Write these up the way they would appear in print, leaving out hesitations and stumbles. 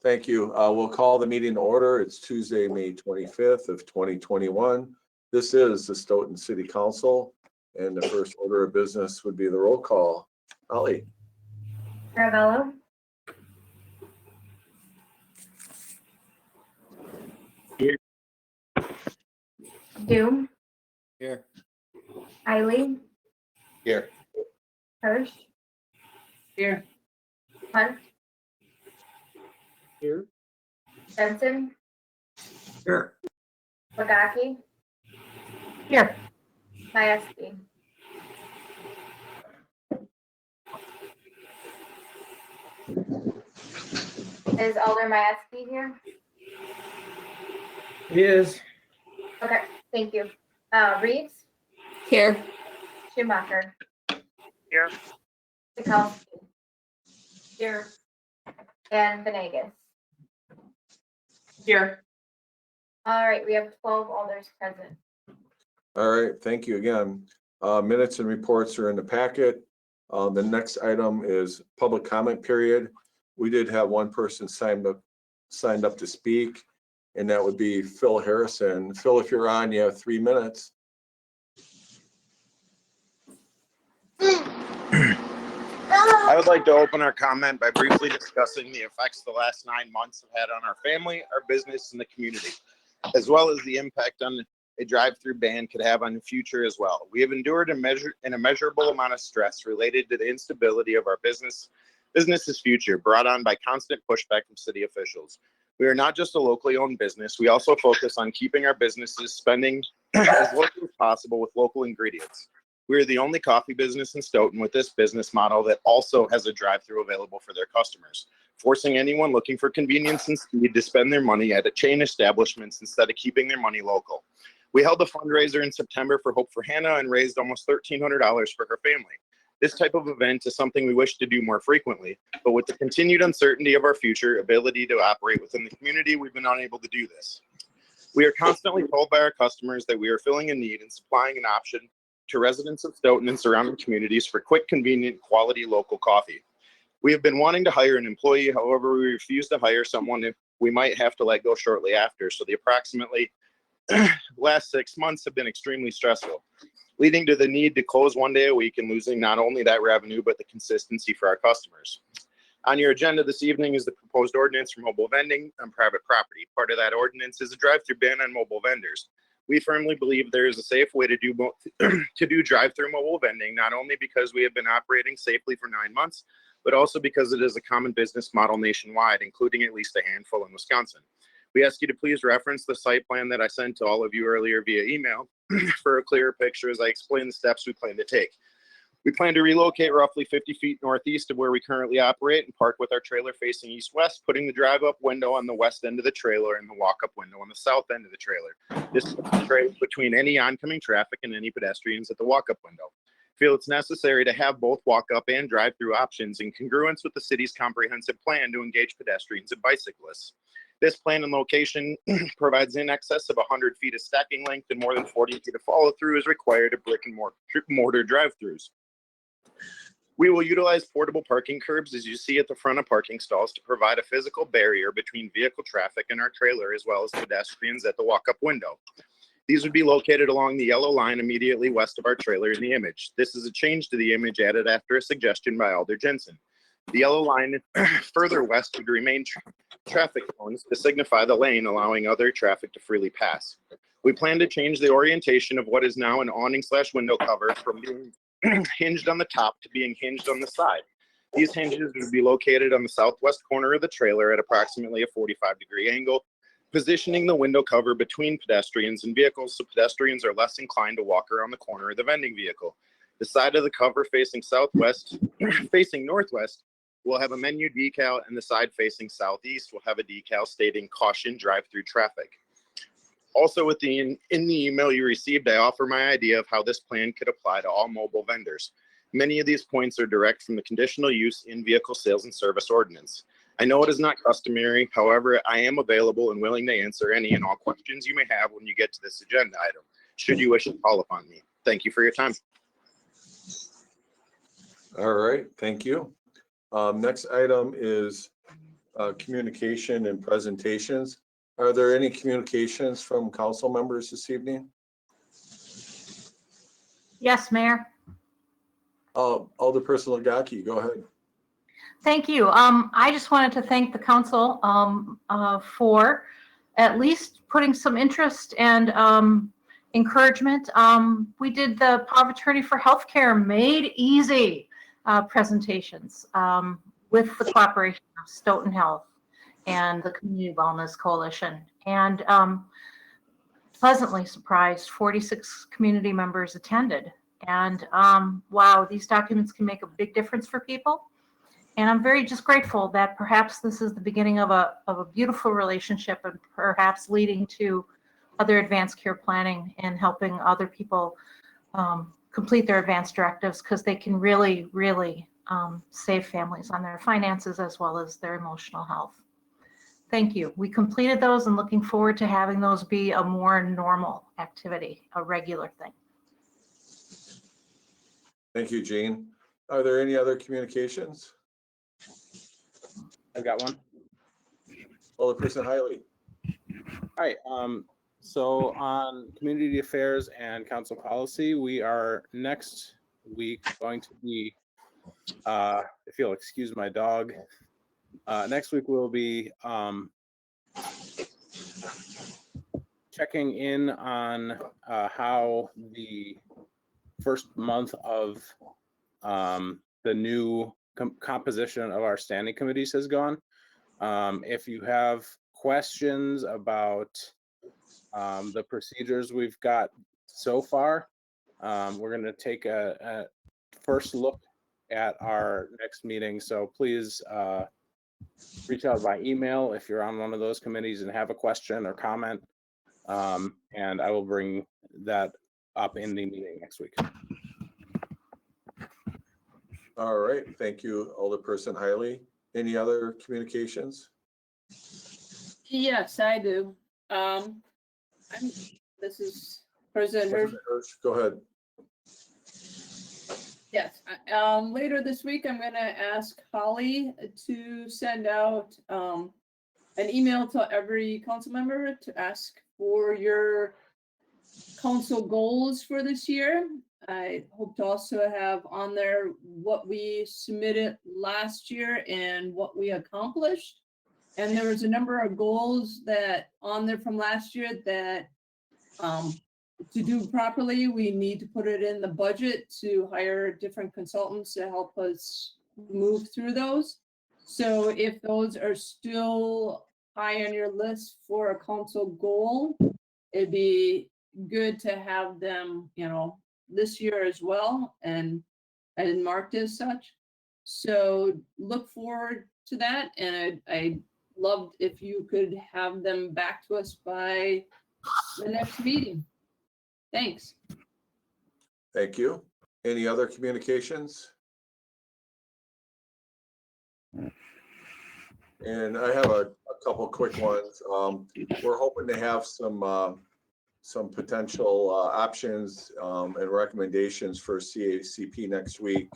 Thank you. We'll call the meeting to order. It's Tuesday, May 25th of 2021. This is the Stoughton City Council, and the first order of business would be the roll call. Holly. Caravello. Here. Doom. Here. Eiley. Here. Hirsch. Here. Hunt. Here. Benson. Here. Wagaki. Here. Majewski. Is Alder Majewski here? He is. Okay, thank you. Reeves. Here. Schumacher. Here. Sikowski. Here. And Venegas. Here. All right, we have 12 alders present. All right, thank you again. Minutes and reports are in the packet. The next item is public comment period. We did have one person signed up to speak, and that would be Phil Harrison. Phil, if you're on, you have 3 minutes. I would like to open our comment by briefly discussing the effects the last 9 months have had on our family, our business, and the community, as well as the impact on a drive-through ban could have on the future as well. We have endured an immeasurable amount of stress related to the instability of our business's future, brought on by constant pushback from city officials. We are not just a locally owned business. We also focus on keeping our businesses spending as local as possible with local ingredients. We are the only coffee business in Stoughton with this business model that also has a drive-through available for their customers, forcing anyone looking for convenience and speed to spend their money at chain establishments instead of keeping their money local. We held a fundraiser in September for Hope for Hannah and raised almost $1,300 for her family. This type of event is something we wish to do more frequently, but with the continued uncertainty of our future ability to operate within the community, we've been unable to do this. We are constantly told by our customers that we are filling a need and supplying an option to residents of Stoughton and surrounding communities for quick, convenient, quality local coffee. We have been wanting to hire an employee, however, we refuse to hire someone if we might have to let go shortly after. So the approximately last 6 months have been extremely stressful, leading to the need to close 1 day a week and losing not only that revenue, but the consistency for our customers. On your agenda this evening is the proposed ordinance for mobile vending on private property. Part of that ordinance is a drive-through ban on mobile vendors. We firmly believe there is a safe way to do drive-through mobile vending, not only because we have been operating safely for 9 months, but also because it is a common business model nationwide, including at least a handful in Wisconsin. We ask you to please reference the site plan that I sent to all of you earlier via email for a clearer picture as I explain the steps we plan to take. We plan to relocate roughly 50 feet northeast of where we currently operate and park with our trailer facing east-west, putting the drive-up window on the west end of the trailer and the walk-up window on the south end of the trailer. This is between any oncoming traffic and any pedestrians at the walk-up window. Feel it's necessary to have both walk-up and drive-through options in congruence with the city's comprehensive plan to engage pedestrians and bicyclists. This plan and location provides in excess of 100 feet of stacking length and more than 40 feet of follow-through is required of brick and mortar drive-throughs. We will utilize portable parking curbs, as you see at the front of parking stalls, to provide a physical barrier between vehicle traffic and our trailer, as well as pedestrians at the walk-up window. These would be located along the yellow line immediately west of our trailer in the image. This is a change to the image added after a suggestion by Alder Jensen. The yellow line further west would remain traffic cones to signify the lane, allowing other traffic to freely pass. We plan to change the orientation of what is now an awning/window cover from being hinged on the top to being hinged on the side. These hinges would be located on the southwest corner of the trailer at approximately a 45-degree angle, positioning the window cover between pedestrians and vehicles so pedestrians are less inclined to walk around the corner of the vending vehicle. The side of the cover facing northwest will have a menu decal, and the side facing southeast will have a decal stating "Caution Drive-Through Traffic." Also, in the email you received, I offer my idea of how this plan could apply to all mobile vendors. Many of these points are direct from the conditional use in vehicle sales and service ordinance. I know it is not customary, however, I am available and willing to answer any and all questions you may have when you get to this agenda item, should you wish to call upon me. Thank you for your time. All right, thank you. Next item is communication and presentations. Are there any communications from council members this evening? Yes, Mayor. Alderperson Lagaki, go ahead. Thank you. I just wanted to thank the council for at least putting some interest and encouragement. We did the Power of Attorney for Healthcare Made Easy presentations with the cooperation of Stoughton Health and the Community Wellness Coalition. And pleasantly surprised, 46 community members attended. And wow, these documents can make a big difference for people. And I'm very just grateful that perhaps this is the beginning of a beautiful relationship and perhaps leading to other advanced care planning and helping other people complete their advanced directives, because they can really, really save families on their finances as well as their emotional health. Thank you. We completed those and looking forward to having those be a more normal activity, a regular thing. Thank you, Jean. Are there any other communications? I've got one. Alderperson Hiley. All right. So on community affairs and council policy, we are next week going to be, if you'll excuse my dog, next week we'll be checking in on how the first month of the new composition of our standing committees has gone. If you have questions about the procedures we've got so far, we're going to take a first look at our next meeting. So please reach out by email if you're on one of those committees and have a question or comment. And I will bring that up in the meeting next week. All right, thank you, Alderperson Hiley. Any other communications? Yes, I do. This is President Hirsch. Hirsch, go ahead. Yes, later this week, I'm gonna ask Holly to send out an email to every council member to ask for your council goals for this year. I hope to also have on there what we submitted last year and what we accomplished. And there was a number of goals that on there from last year that to do properly, we need to put it in the budget to hire different consultants to help us move through those. So if those are still high on your list for a council goal, it'd be good to have them, this year as well, and marked as such. So look forward to that, and I'd love if you could have them back to us by the next meeting. Thanks. Thank you. Any other communications? And I have a couple quick ones. We're hoping to have some potential options and recommendations for CACP next week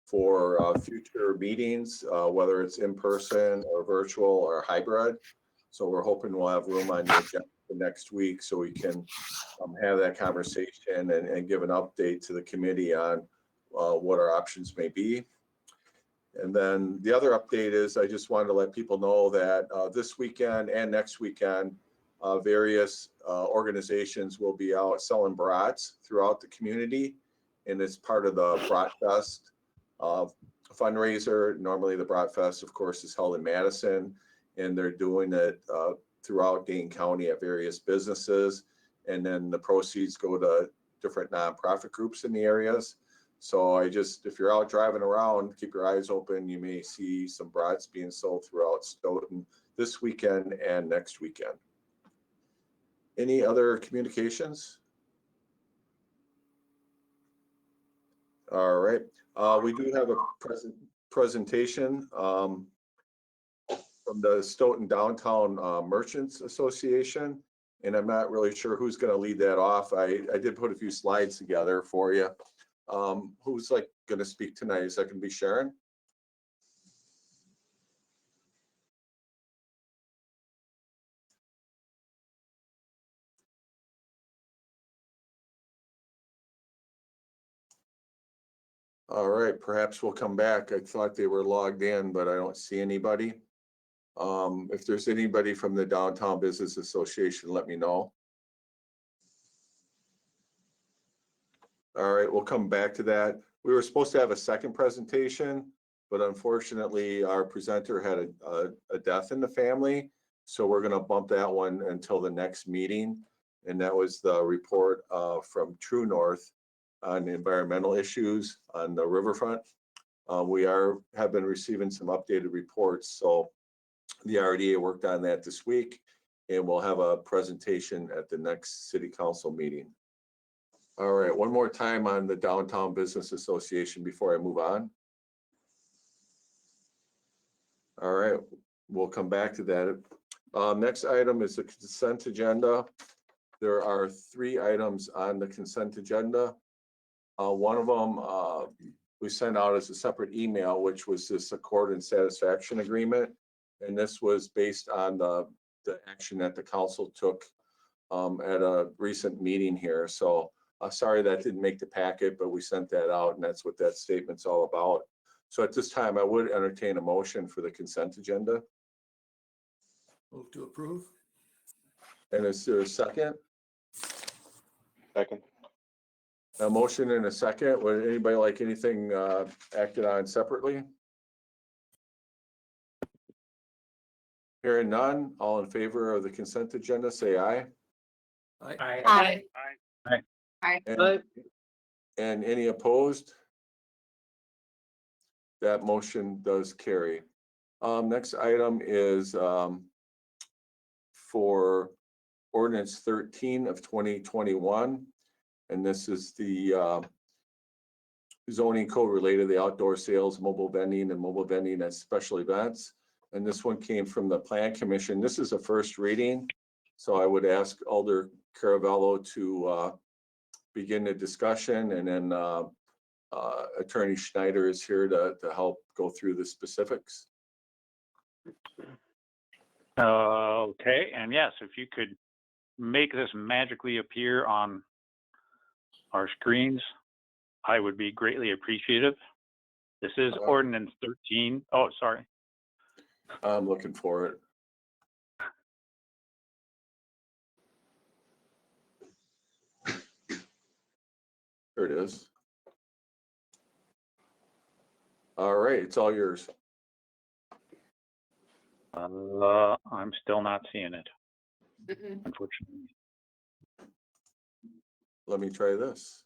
for future meetings, whether it's in person or virtual or hybrid. So we're hoping we'll have room on the agenda for next week so we can have that conversation and give an update to the committee on what our options may be. And then the other update is I just wanted to let people know that this weekend and next weekend, various organizations will be out selling brats throughout the community. And it's part of the Brat Fest fundraiser. Normally the Brat Fest, of course, is held in Madison, and they're doing it throughout Dane County at various businesses. And then the proceeds go to different nonprofit groups in the areas. So if you're out driving around, keep your eyes open. You may see some brats being sold throughout Stoughton this weekend and next weekend. Any other communications? All right. We do have a presentation from the Stoughton Downtown Merchants Association, and I'm not really sure who's going to lead that off. I did put a few slides together for you. Who's going to speak tonight? Is that going to be Sharon? All right, perhaps we'll come back. I thought they were logged in, but I don't see anybody. If there's anybody from the Downtown Business Association, let me know. All right, we'll come back to that. We were supposed to have a second presentation, but unfortunately, our presenter had a death in the family. So we're gonna bump that one until the next meeting. And that was the report from True North on environmental issues on the riverfront. We have been receiving some updated reports, so the RDA worked on that this week, and we'll have a presentation at the next city council meeting. All right, one more time on the Downtown Business Association before I move on. All right, we'll come back to that. Next item is the consent agenda. There are 3 items on the consent agenda. One of them we sent out as a separate email, which was this accord and satisfaction agreement. And this was based on the action that the council took at a recent meeting here. So sorry that didn't make the packet, but we sent that out, and that's what that statement's all about. So at this time, I would entertain a motion for the consent agenda. Move to approve. And is there a second? Second. A motion and a second. Would anybody like anything acted on separately? Hearing none, all in favor of the consent agenda, say aye. Aye. And any opposed? That motion does carry. Next item is for ordinance 13 of 2021. And this is the zoning code related to the outdoor sales, mobile vending, and mobile vending at special events. And this one came from the Plan Commission. This is a first reading. So I would ask Alder Caravello to begin the discussion, and then Attorney Schneider is here to help go through the specifics. Okay, and yes, if you could make this magically appear on our screens, I would be greatly appreciative. This is ordinance 13. Oh, sorry. I'm looking for it. There it is. All right, it's all yours. I'm still not seeing it, Mm-mm. unfortunately. Let me try this.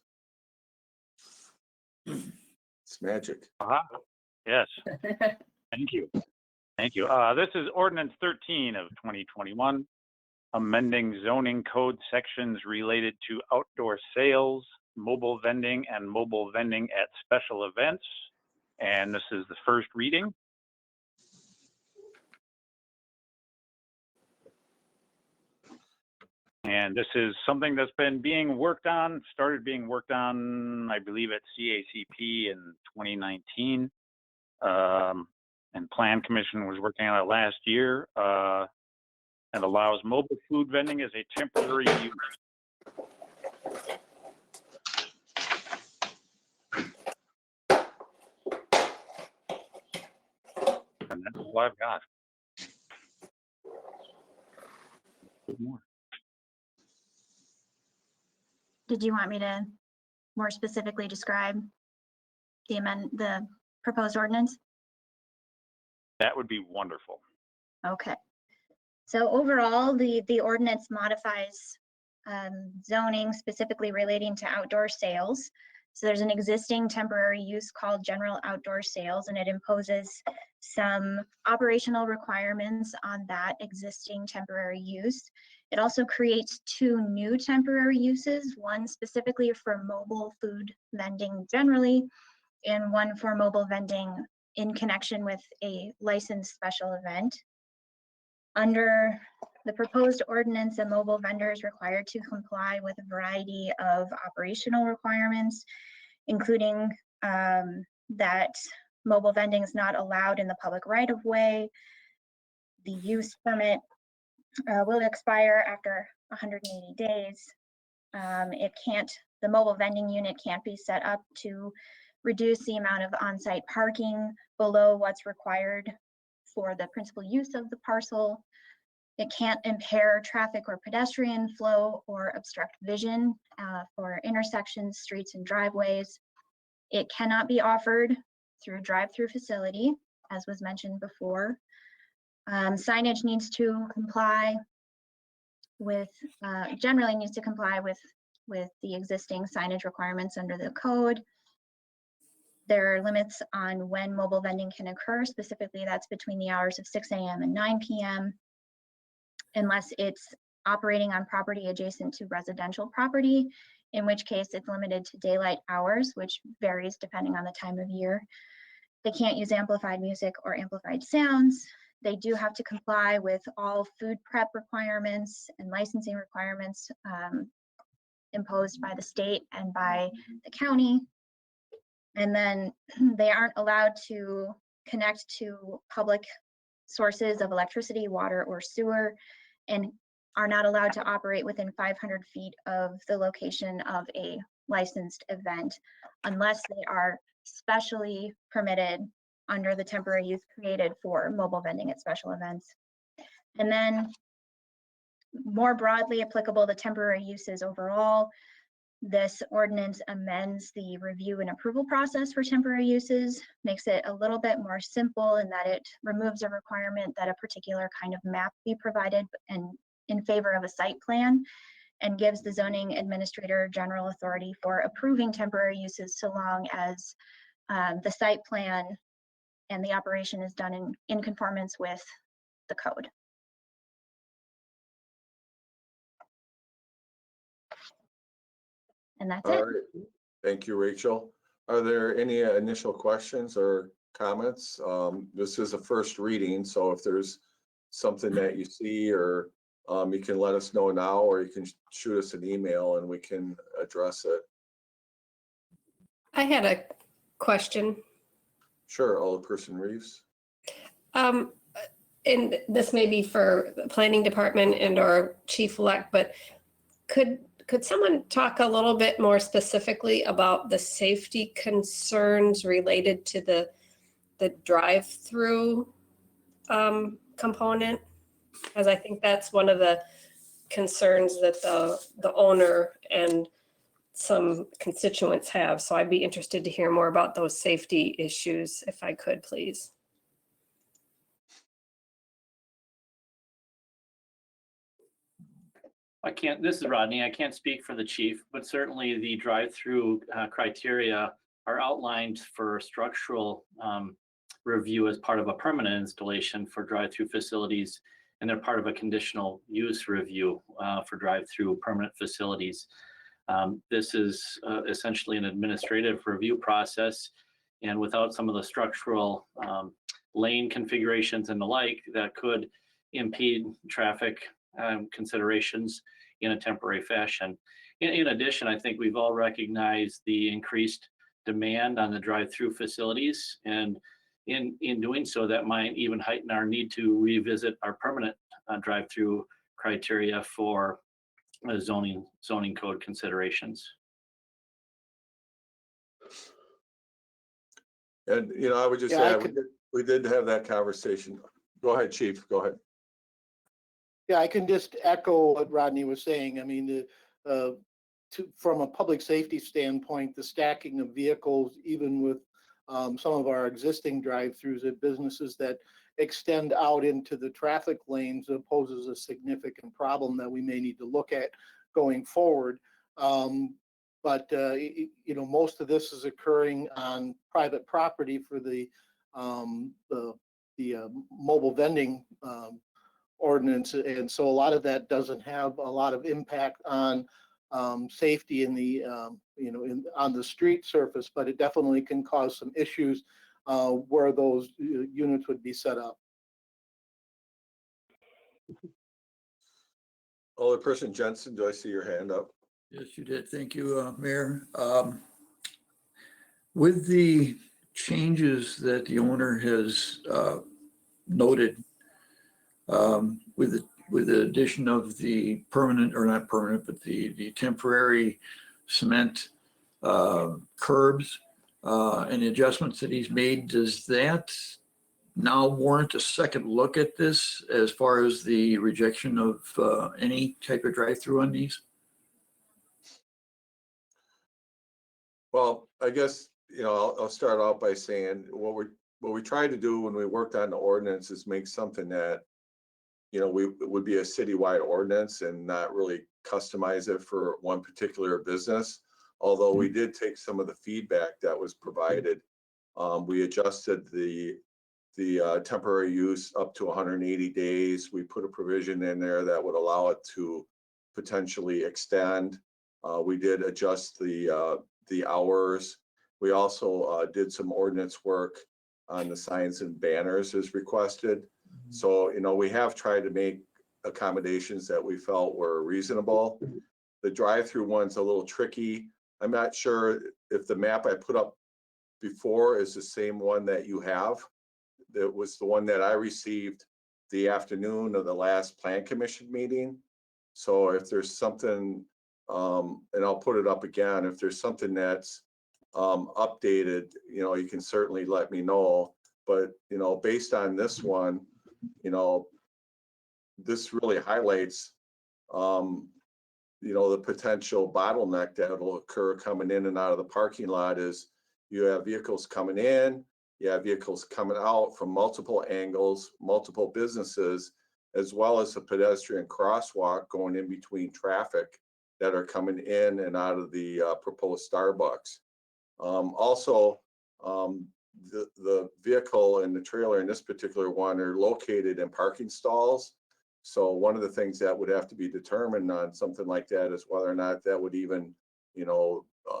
It's magic. Yes, thank you. Thank you. This is ordinance 13 of 2021, amending zoning code sections related to outdoor sales, mobile vending, and mobile vending at special events. And this is the first reading. And this is something that's been being worked on, started being worked on, I believe, at CACP in 2019. And Plan Commission was working on it last year, and allows mobile food vending as a temporary use. And that's all I've got. Good more. Did you want me to more specifically describe the proposed ordinance? That would be wonderful. Okay. So overall, the ordinance modifies zoning specifically relating to outdoor sales. So there's an existing temporary use called general outdoor sales, and it imposes some operational requirements on that existing temporary use. It also creates 2 new temporary uses, one specifically for mobile food vending generally, and one for mobile vending in connection with a licensed special event. Under the proposed ordinance, a mobile vendor is required to comply with a variety of operational requirements, including that mobile vending is not allowed in the public right of way. The use permit will expire after 180 days. The mobile vending unit can't be set up to reduce the amount of on-site parking below what's required for the principal use of the parcel. It can't impair traffic or pedestrian flow or obstruct vision for intersections, streets, and driveways. It cannot be offered through drive-through facility, as was mentioned before. Signage needs to comply with, generally needs to comply with the existing signage requirements under the code. There are limits on when mobile vending can occur. Specifically, that's between the hours of 6 a.m. and 9 p.m. unless it's operating on property adjacent to residential property, in which case it's limited to daylight hours, which varies depending on the time of year. They can't use amplified music or amplified sounds. They do have to comply with all food prep requirements and licensing requirements imposed by the state and by the county. And then they aren't allowed to connect to public sources of electricity, water, or sewer, and are not allowed to operate within 500 feet of the location of a licensed event unless they are specially permitted under the temporary use created for mobile vending at special events. And then more broadly applicable to temporary uses overall, this ordinance amends the review and approval process for temporary uses, makes it a little bit more simple in that it removes a requirement that a particular kind of map be provided and in favor of a site plan, and gives the zoning administrator general authority for approving temporary uses so long as the site plan and the operation is done in conformance with the code. And that's All it. right. Thank you, Rachel. Are there any initial questions or comments? This is a first reading, so if there's something that you see or you can let us know now, or you can shoot us an email and we can address it. I had a question. Sure, Alderperson Reeves. And this may be for the planning department and our chief-elect, but could someone talk a little bit more specifically about the safety concerns related to the drive-through component? Because I think that's one of the concerns that the owner and some constituents have. So I'd be interested to hear more about those safety issues if I could, please. This is Rodney. I can't speak for the chief, but certainly the drive-through criteria are outlined for structural review as part of a permanent installation for drive-through facilities, and they're part of a conditional use review for drive-through permanent facilities. This is essentially an administrative review process, and without some of the structural lane configurations and the like, that could impede traffic considerations in a temporary fashion. In addition, I think we've all recognized the increased demand on the drive-through facilities, and in doing so, that might even heighten our need to revisit our permanent drive-through criteria for zoning code considerations. And, you know, I would just Yeah, say, we did have that conversation. Go ahead, Chief, go ahead. Yeah, I can just echo what Rodney was saying. I mean, from a public safety standpoint, the stacking of vehicles, even with some of our existing drive-throughs at businesses that extend out into the traffic lanes, poses a significant problem that we may need to look at going forward. But you know, most of this is occurring on private property for the mobile vending ordinance, and so a lot of that doesn't have a lot of impact on safety in the you know, on the street surface, but it definitely can cause some issues where those units would be set up. Alderperson Jensen, do I see your hand up? Yes, you did. Thank you, Mayor. With the changes that the owner has noted, with the addition of the permanent, or not permanent, but the temporary cement curbs, and the adjustments that he's made, does that now warrant a second look at this as far as the rejection of any type of drive-through on these? Well, I guess, I'll start out by saying what we tried to do when we worked on the ordinance is make something that, it would be a citywide ordinance and not really customize it for one particular business. Although we did take some of the feedback that was provided. We adjusted the temporary use up to 180 days. We put a provision in there that would allow it to potentially extend. We did adjust the hours. We also did some ordinance work on the signs and banners as requested. So, we have tried to make accommodations that we felt were reasonable. The drive-through one's a little tricky. I'm not sure if the map I put up before is the same one that you have. That was the one that I received the afternoon of the last Plan Commission meeting. So if there's something, and I'll put it up again, if there's something that's updated, you can certainly let me know. But, based on this one, this really highlights, the potential bottleneck that will occur coming in and out of the parking lot is you have vehicles coming in, you have vehicles coming out from multiple angles, multiple businesses, as well as a pedestrian crosswalk going in between traffic that are coming in and out of the proposed Starbucks. Also, the vehicle and the trailer in this particular one are located in parking stalls. So one of the things that would have to be determined on something like that is whether or not that would even,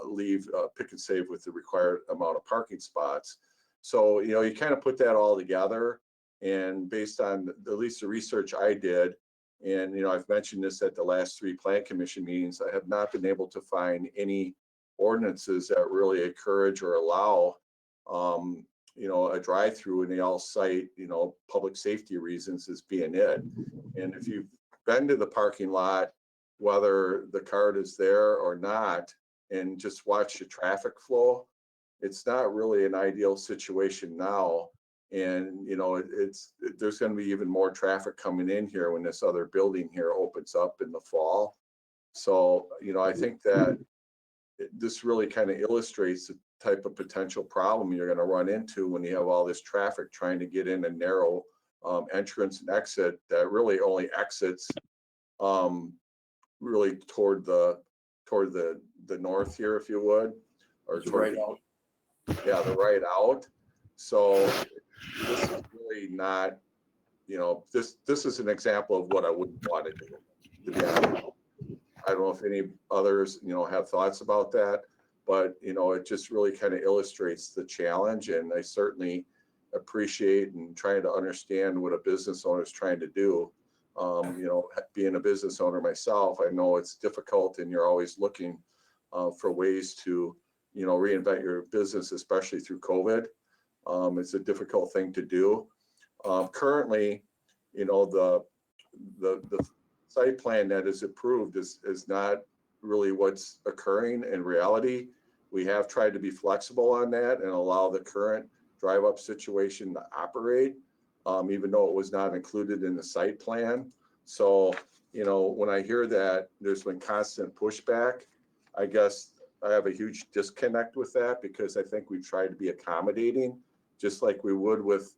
leave Pick and Save with the required amount of parking spots. So, you kind of put that all together, and based on at least the research I did, and, I've mentioned this at the last 3 Plan Commission meetings, I have not been able to find any ordinances that really encourage or allow, a drive-through, and they all cite, public safety reasons as being it. And if you've been to the parking lot, whether the card is there or not, and just watch the traffic flow, it's not really an ideal situation now. And, there's going to be even more traffic coming in here when this other building here opens up in the fall. So, I think that this really kind of illustrates the type of potential problem you're going to run into when you have all this traffic trying to get in a narrow entrance and exit that really only exits really toward the north here, if you would, or toward right out. Yeah, the right out. So this is really not, this is an example of what I wouldn't want to do, to be honest. I don't know if any others, have thoughts about that, but, it just really kind of illustrates the challenge, and I certainly appreciate and trying to understand what a business owner is trying to do. Being a business owner myself, I know it's difficult, and you're always looking for ways to, reinvent your business, especially through COVID. It's a difficult thing to do. Currently, the site plan that is approved is not really what's occurring in reality. We have tried to be flexible on that and allow the current drive-up situation to operate, even though it was not included in the site plan. So, when I hear that there's been constant pushback, I guess I have a huge disconnect with that, because I think we've tried to be accommodating, just like we would with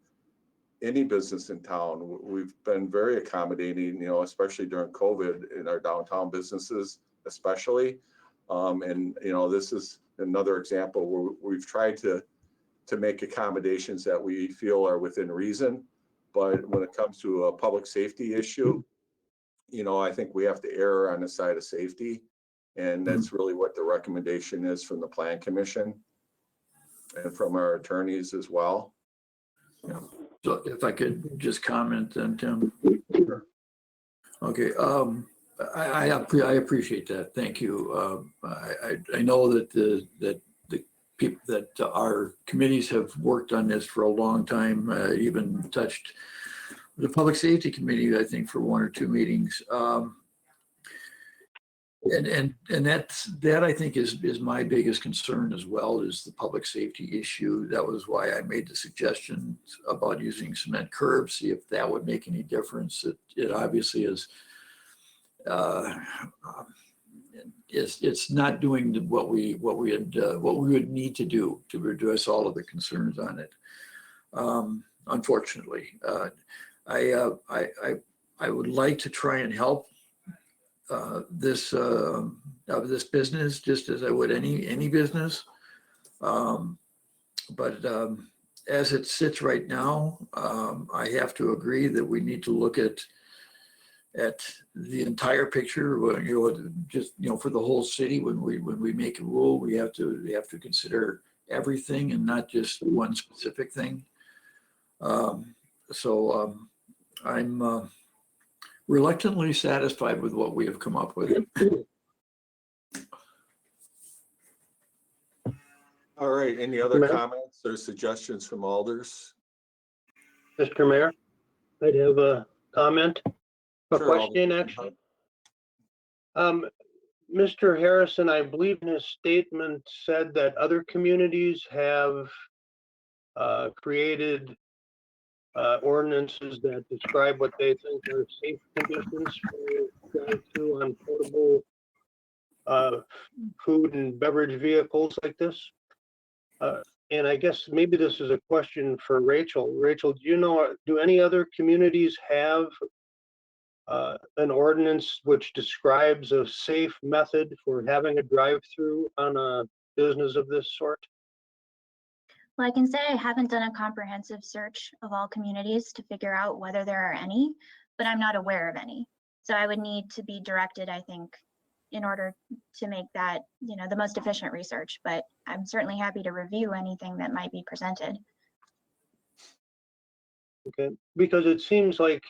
any business in town. We've been very accommodating, especially during COVID in our downtown businesses, especially. And, this is another example where we've tried to make accommodations that we feel are within reason. But when it comes to a public safety issue, I think we have to err on the side of safety. And that's really what the recommendation is from the Plan Commission and from our attorneys as well. Yeah. So if I could just comment then, Tim. Okay, I appreciate that. Thank you. I know that the people that our committees have worked on this for a long time, even touched the Public Safety Committee, I think, for 1 or 2 meetings. And that I think is my biggest concern as well, is the public safety issue. That was why I made the suggestion about using cement curbs, see if that would make any difference. It obviously is. It's not doing what we would need to do to address all of the concerns on it. Unfortunately, I would like to try and help this business just as I would any business. But as it sits right now, I have to agree that we need to look at the entire picture. Just for the whole city. When we make a rule, we have to consider everything and not just one specific thing. So I'm reluctantly satisfied with what we have come up with. All right, any other comments or suggestions from alders? Mr. Mayor, I'd have a comment, a Sure, question Alderman. actually. Mr. Harrison, I believe in his statement said that other communities have created ordinances that describe what they think are safe conditions for drive-through on portable food and beverage vehicles like this. And I guess maybe this is a question for Rachel. Rachel, do any other communities have an ordinance which describes a safe method for having a drive-through on a business of this sort? Well, I can say I haven't done a comprehensive search of all communities to figure out whether there are any, but I'm not aware of any. So I would need to be directed, I think, in order to make that, the most efficient research, but I'm certainly happy to review anything that might be presented. Okay, because it seems like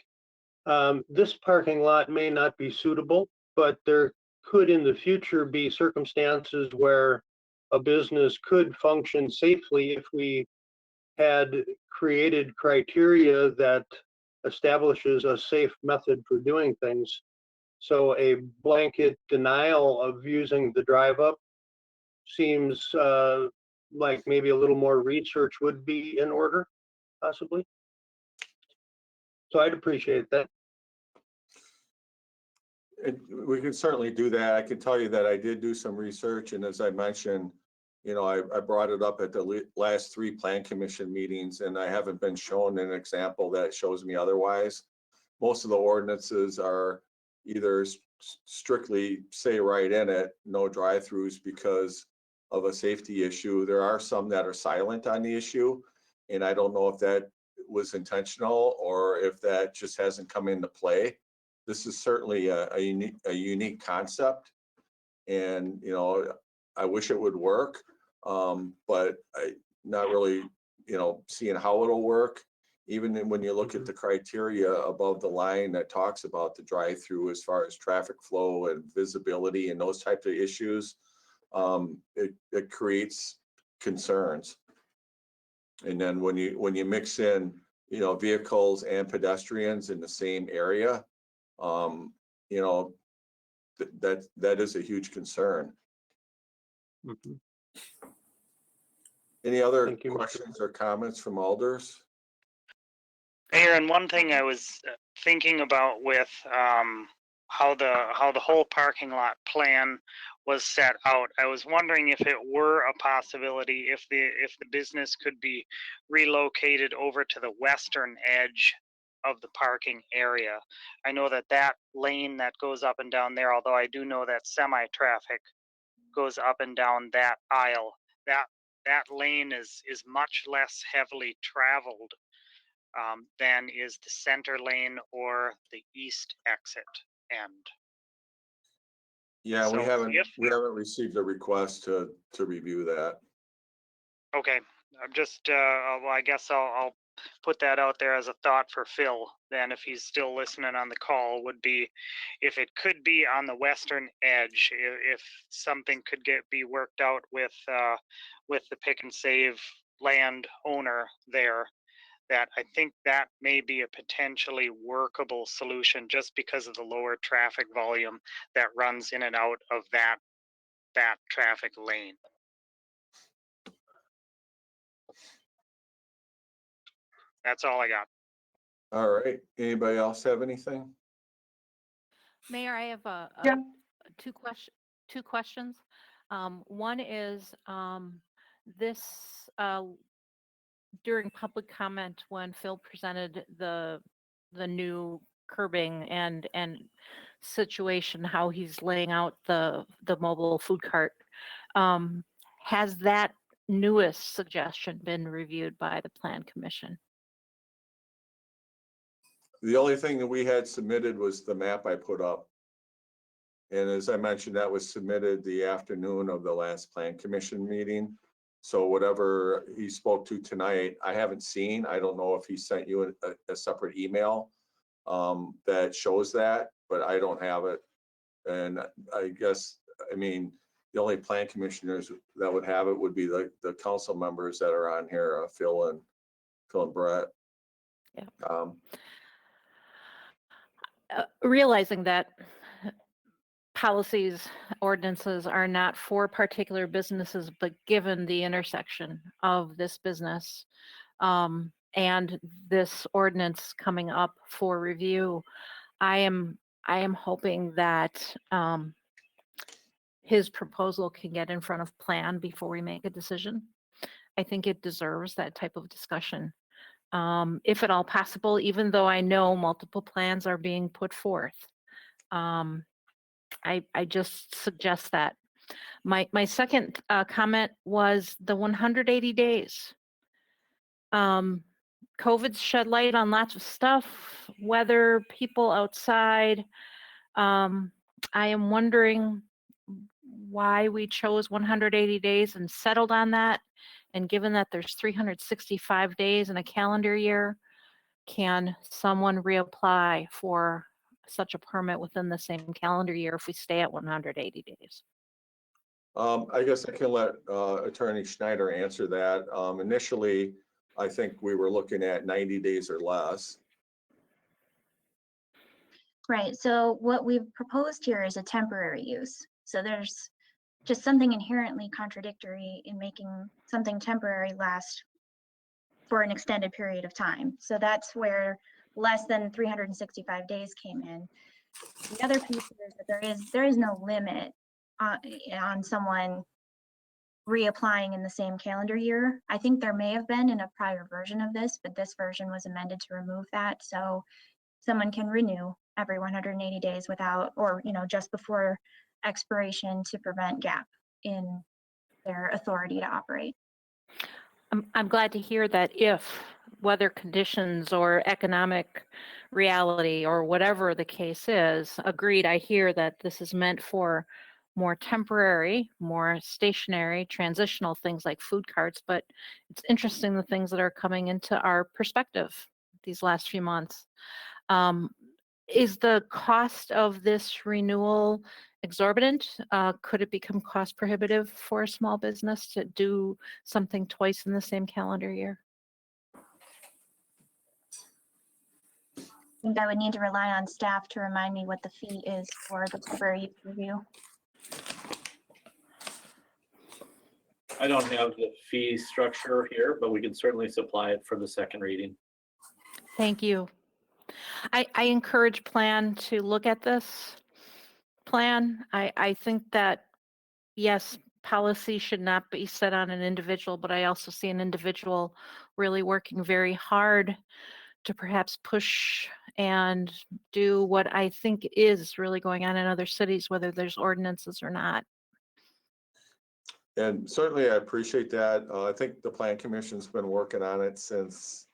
this parking lot may not be suitable, but there could in the future be circumstances where a business could function safely if we had created criteria that establishes a safe method for doing things. So a blanket denial of using the drive up seems like maybe a little more research would be in order, possibly. So I'd appreciate that. We can certainly do that. I can tell you that I did do some research, and as I mentioned, I brought it up at the last 3 plan commission meetings, and I haven't been shown an example that shows me otherwise. Most of the ordinances are either strictly say right in it, no drive-throughs because of a safety issue. There are some that are silent on the issue, and I don't know if that was intentional or if that just hasn't come into play. This is certainly a unique concept, and I wish it would work, but I not really seeing how it'll work. Even when you look at the criteria above the line that talks about the drive-through as far as traffic flow and visibility and those types of issues, it creates concerns. And then when you mix in vehicles and pedestrians in the same area, that is a huge concern. Mm-hmm. Any other Thank you, Mr. questions or comments from alders? Mayor, and one thing I was thinking about with how the whole parking lot plan was set out, I was wondering if it were a possibility if the business could be relocated over to the western edge of the parking area. I know that lane that goes up and down there, although I do know that semi-traffic goes up and down that aisle, that lane is much less heavily traveled than is the center lane or the east exit end. Yeah, we So haven't received a request to review that. Okay, I'm just well, I guess I'll put that out there as a thought for Phil. Then, if he's still listening on the call, would be if it could be on the western edge, if something could be worked out with the Pick and Save land owner there, that I think that may be a potentially workable solution just because of the lower traffic volume that runs in and out of that traffic lane. That's all I got. All right, anybody else have anything? Mayor, I have Yeah. two questions. One is this during public comment when Phil presented the new curbing and situation, how he's laying out the mobile food cart. Has that newest suggestion been reviewed by the Plan Commission? The only thing that we had submitted was the map I put up. And as I mentioned, that was submitted the afternoon of the last Plan Commission meeting. So whatever he spoke to tonight, I haven't seen. I don't know if he sent you a separate email that shows that, but I don't have it. And I guess, I mean, the only Plan Commissioners that would have it would be the council members that are on here, Phil and Brett. Yeah. Realizing that policies, ordinances are not for particular businesses, but given the intersection of this business and this ordinance coming up for review, I am hoping that his proposal can get in front of Plan before we make a decision. I think it deserves that type of discussion. If at all possible, even though I know multiple plans are being put forth. I just suggest that. My second comment was the 180 days. COVID's shed light on lots of stuff, weather, people outside. I am wondering why we chose 180 days and settled on that. And given that there's 365 days in a calendar year, can someone reapply for such a permit within the same calendar year if we stay at 180 days? I guess I can let Attorney Schneider answer that. Initially, I think we were looking at 90 days or less. Right, so what we've proposed here is a temporary use. So there's just something inherently contradictory in making something temporary last for an extended period of time. So that's where less than 365 days came in. The other piece is that there is no limit on someone reapplying in the same calendar year. I think there may have been in a prior version of this, but this version was amended to remove that. So someone can renew every 180 days without, or just before expiration, to prevent gap in their authority to operate. I'm glad to hear that if weather conditions or economic reality or whatever the case is, agreed, I hear that this is meant for more temporary, more stationary, transitional things like food carts, but it's interesting the things that are coming into our perspective these last few months. Is the cost of this renewal exorbitant? Could it become cost prohibitive for a small business to do something twice in the same calendar year? I think I would need to rely on staff to remind me what the fee is for the temporary use review. I don't have the fee structure here, but we can certainly supply it for the second reading. Thank you. I encourage Plan to look at this plan. I think that, yes, policy should not be set on an individual, but I also see an individual really working very hard to perhaps push and do what I think is really going on in other cities, whether there's ordinances or not. And certainly I appreciate that. I think the Plan Commission's been working on it since,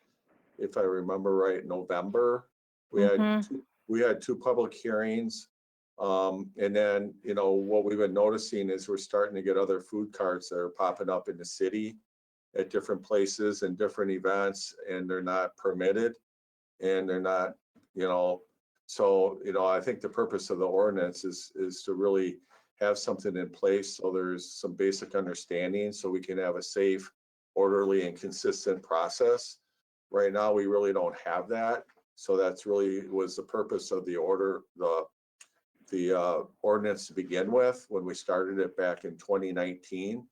if I remember right, November. We had two public hearings. And then, what we've been noticing is we're starting to get other food carts that are popping up in the city at different places and different events, and they're not permitted. And they're not, so, I think the purpose of the ordinance is to really have something in place so there's some basic understanding so we can have a safe, orderly, and consistent process. Right now, we really don't have that. So that's really was the purpose of the order, the ordinance to begin with, when we started it back in 2019.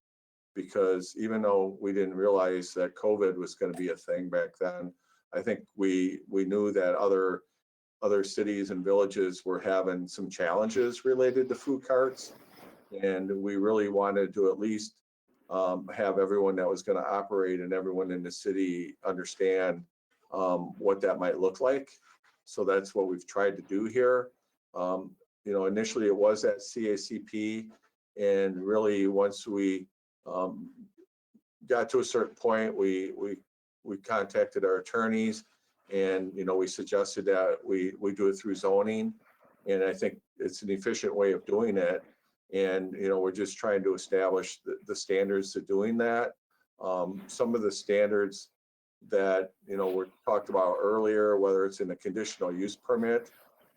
Because even though we didn't realize that COVID was going to be a thing back then, I think we knew that other cities and villages were having some challenges related to food carts. And we really wanted to at least have everyone that was going to operate and everyone in the city understand what that might look like. So that's what we've tried to do here. Initially it was at CACP, and really once we got to a certain point, we contacted our attorneys, and we suggested that we do it through zoning, and I think it's an efficient way of doing it. And we're just trying to establish the standards to doing that. Some of the standards that were talked about earlier, whether it's in the conditional use permit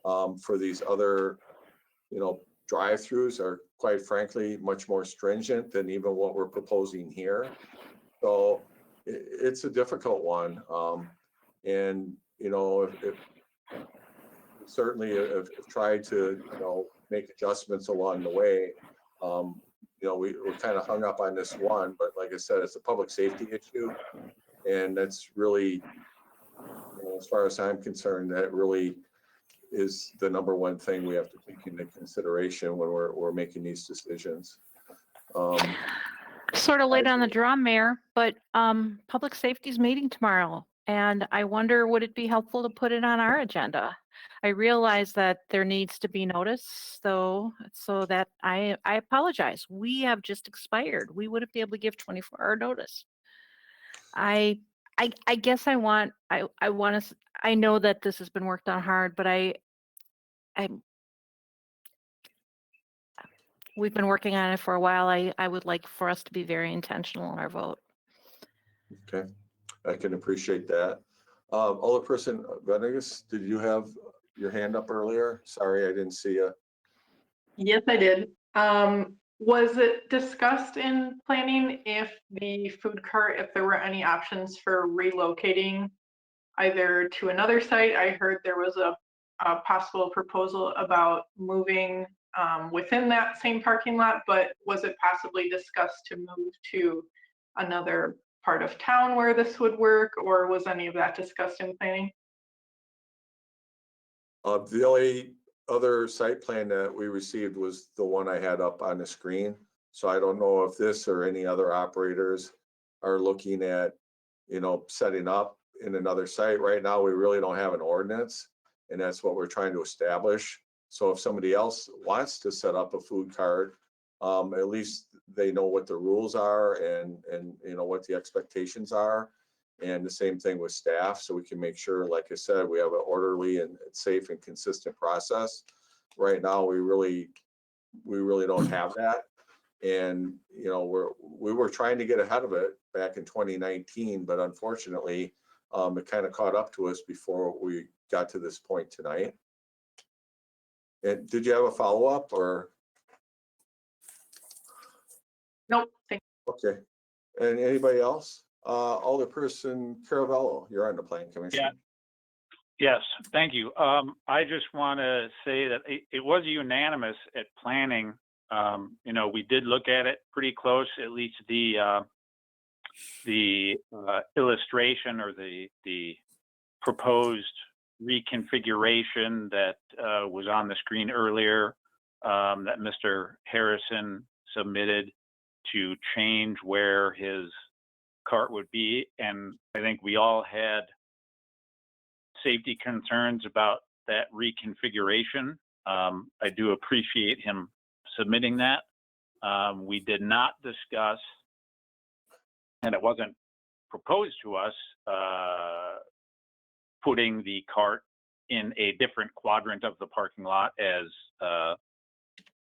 for these other drive-throughs, are quite frankly much more stringent than even what we're proposing here. So it's a difficult one. And if certainly have tried to make adjustments along the way. We're kind of hung up on this one, but like I said, it's a public safety issue, and that's really, as far as I'm concerned, that really is the number one thing we have to take into consideration when we're making these decisions. Sort of late on the drum, Mayor, but public safety's meeting tomorrow, and I wonder, would it be helpful to put it on our agenda? I realize that there needs to be notice, though, so that I apologize. We have just expired. We wouldn't be able to give 24-hour notice. I guess I want to. I know that this has been worked on hard, but we've been working on it for a while. I would like for us to be very intentional in our vote. Okay, I can appreciate that. Alderperson Venegas, did you have your hand up earlier? Sorry, I didn't see you. Yes, I did. Was it discussed in planning if the food cart, if there were any options for relocating either to another site? I heard there was a possible proposal about moving within that same parking lot, but was it possibly discussed to move to another part of town where this would work, or was any of that discussed in planning? The only other site plan that we received was the one I had up on the screen. So I don't know if this or any other operators are looking at, setting up in another site. Right now, we really don't have an ordinance, and that's what we're trying to establish. So if somebody else wants to set up a food cart, at least they know what the rules are and what the expectations are. And the same thing with staff, so we can make sure, like I said, we have an orderly and safe and consistent process. Right now, we really don't have that. And we were trying to get ahead of it back in 2019, but unfortunately, it kind of caught up to us before we got to this point tonight. And did you have a follow-up or? Nope. Thank you. Okay. And anybody else? Alderperson Caravello, you're on the Planning Commission. Yeah. Yes, thank you. I just want to say that it was unanimous at planning. We did look at it pretty close, at least the illustration or the proposed reconfiguration that was on the screen earlier that Mr. Harrison submitted to change where his cart would be. And I think we all had safety concerns about that reconfiguration. I do appreciate him submitting that. We did not discuss, and it wasn't proposed to us, putting the cart in a different quadrant of the parking lot, as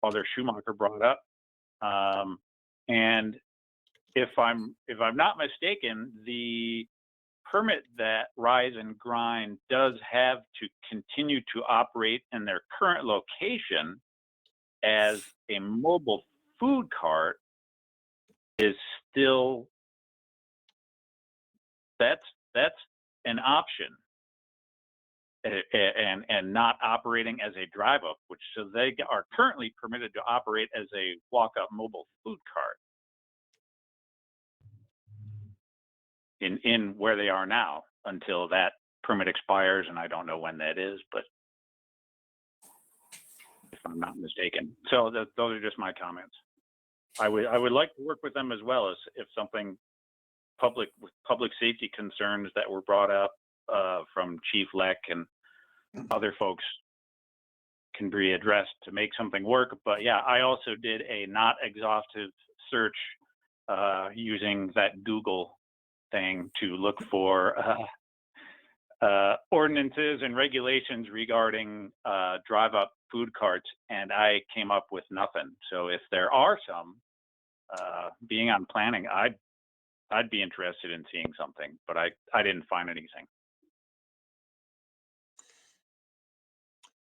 Father Schumacher brought up. And if I'm not mistaken, the permit that Rise and Grind does have to continue to operate in their current location as a mobile food cart is still, that's an option and not operating as a drive-up, which so they are currently permitted to operate as a walk-up mobile food cart in where they are now until that permit expires, and I don't know when that is, but if I'm not mistaken. So those are just my comments. I would like to work with them as well as if something with public safety concerns that were brought up from Chief Leck and other folks can be addressed to make something work. But yeah, I also did a not exhaustive search using that Google thing to look for ordinances and regulations regarding drive-up food carts, and I came up with nothing. So if there are some, being on planning, I'd be interested in seeing something, but I didn't find anything.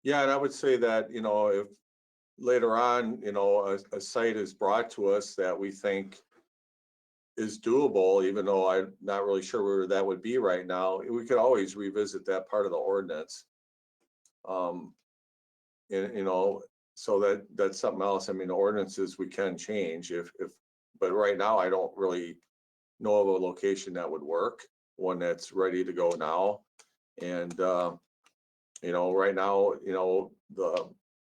Yeah, and I would say that, you know, if later on, you know, a site is brought to us that we think is doable, even though I'm not really sure where that would be right now, we could always revisit that part of the ordinance. And, you know, so that's something else. I mean, the ordinances we can change but right now I don't really know of a location that would work, one that's ready to go now. And, you know, right now, you know,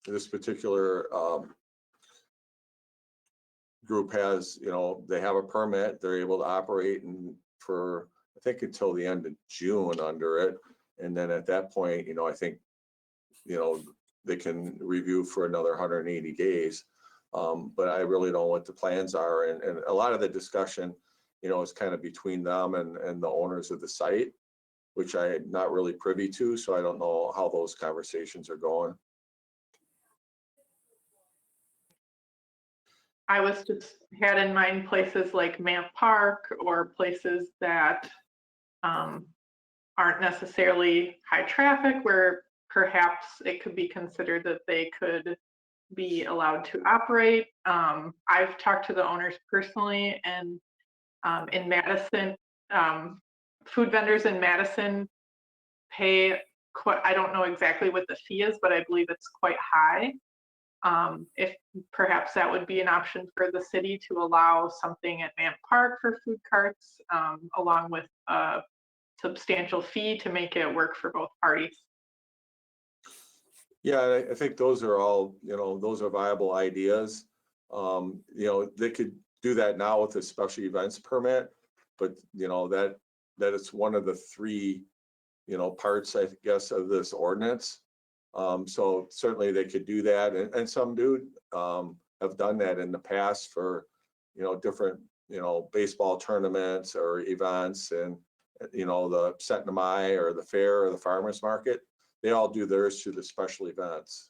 this particular group has, you know, they have a permit, they're able to operate and for, I think until the end of June under it. And then at that point, you know, I think, you know, they can review for another 180 days. But I really don't know what the plans are. And a lot of the discussion, you know, is kind of between them and the owners of the site, which I'm not really privy to. So I don't know how those conversations are going. I was just had in mind places like Mant Park or places that aren't necessarily high traffic, where perhaps it could be considered that they could be allowed to operate. I've talked to the owners personally, and in Madison, food vendors in Madison pay quite, I don't know exactly what the fee is, but I believe it's quite high. If perhaps that would be an option for the city to allow something at Mant Park for food carts, along with a substantial fee to make it work for both parties. Yeah, I think those are all, you know, those are viable ideas. You know, they could do that now with a special events permit, but you know, that is one of the three, you know, parts, I guess, of this ordinance. So certainly they could do that. And some do have done that in the past for, you know, different, you know, baseball tournaments or events, and, you know, the Centennial or the fair or the farmer's market. They all do theirs through the special events.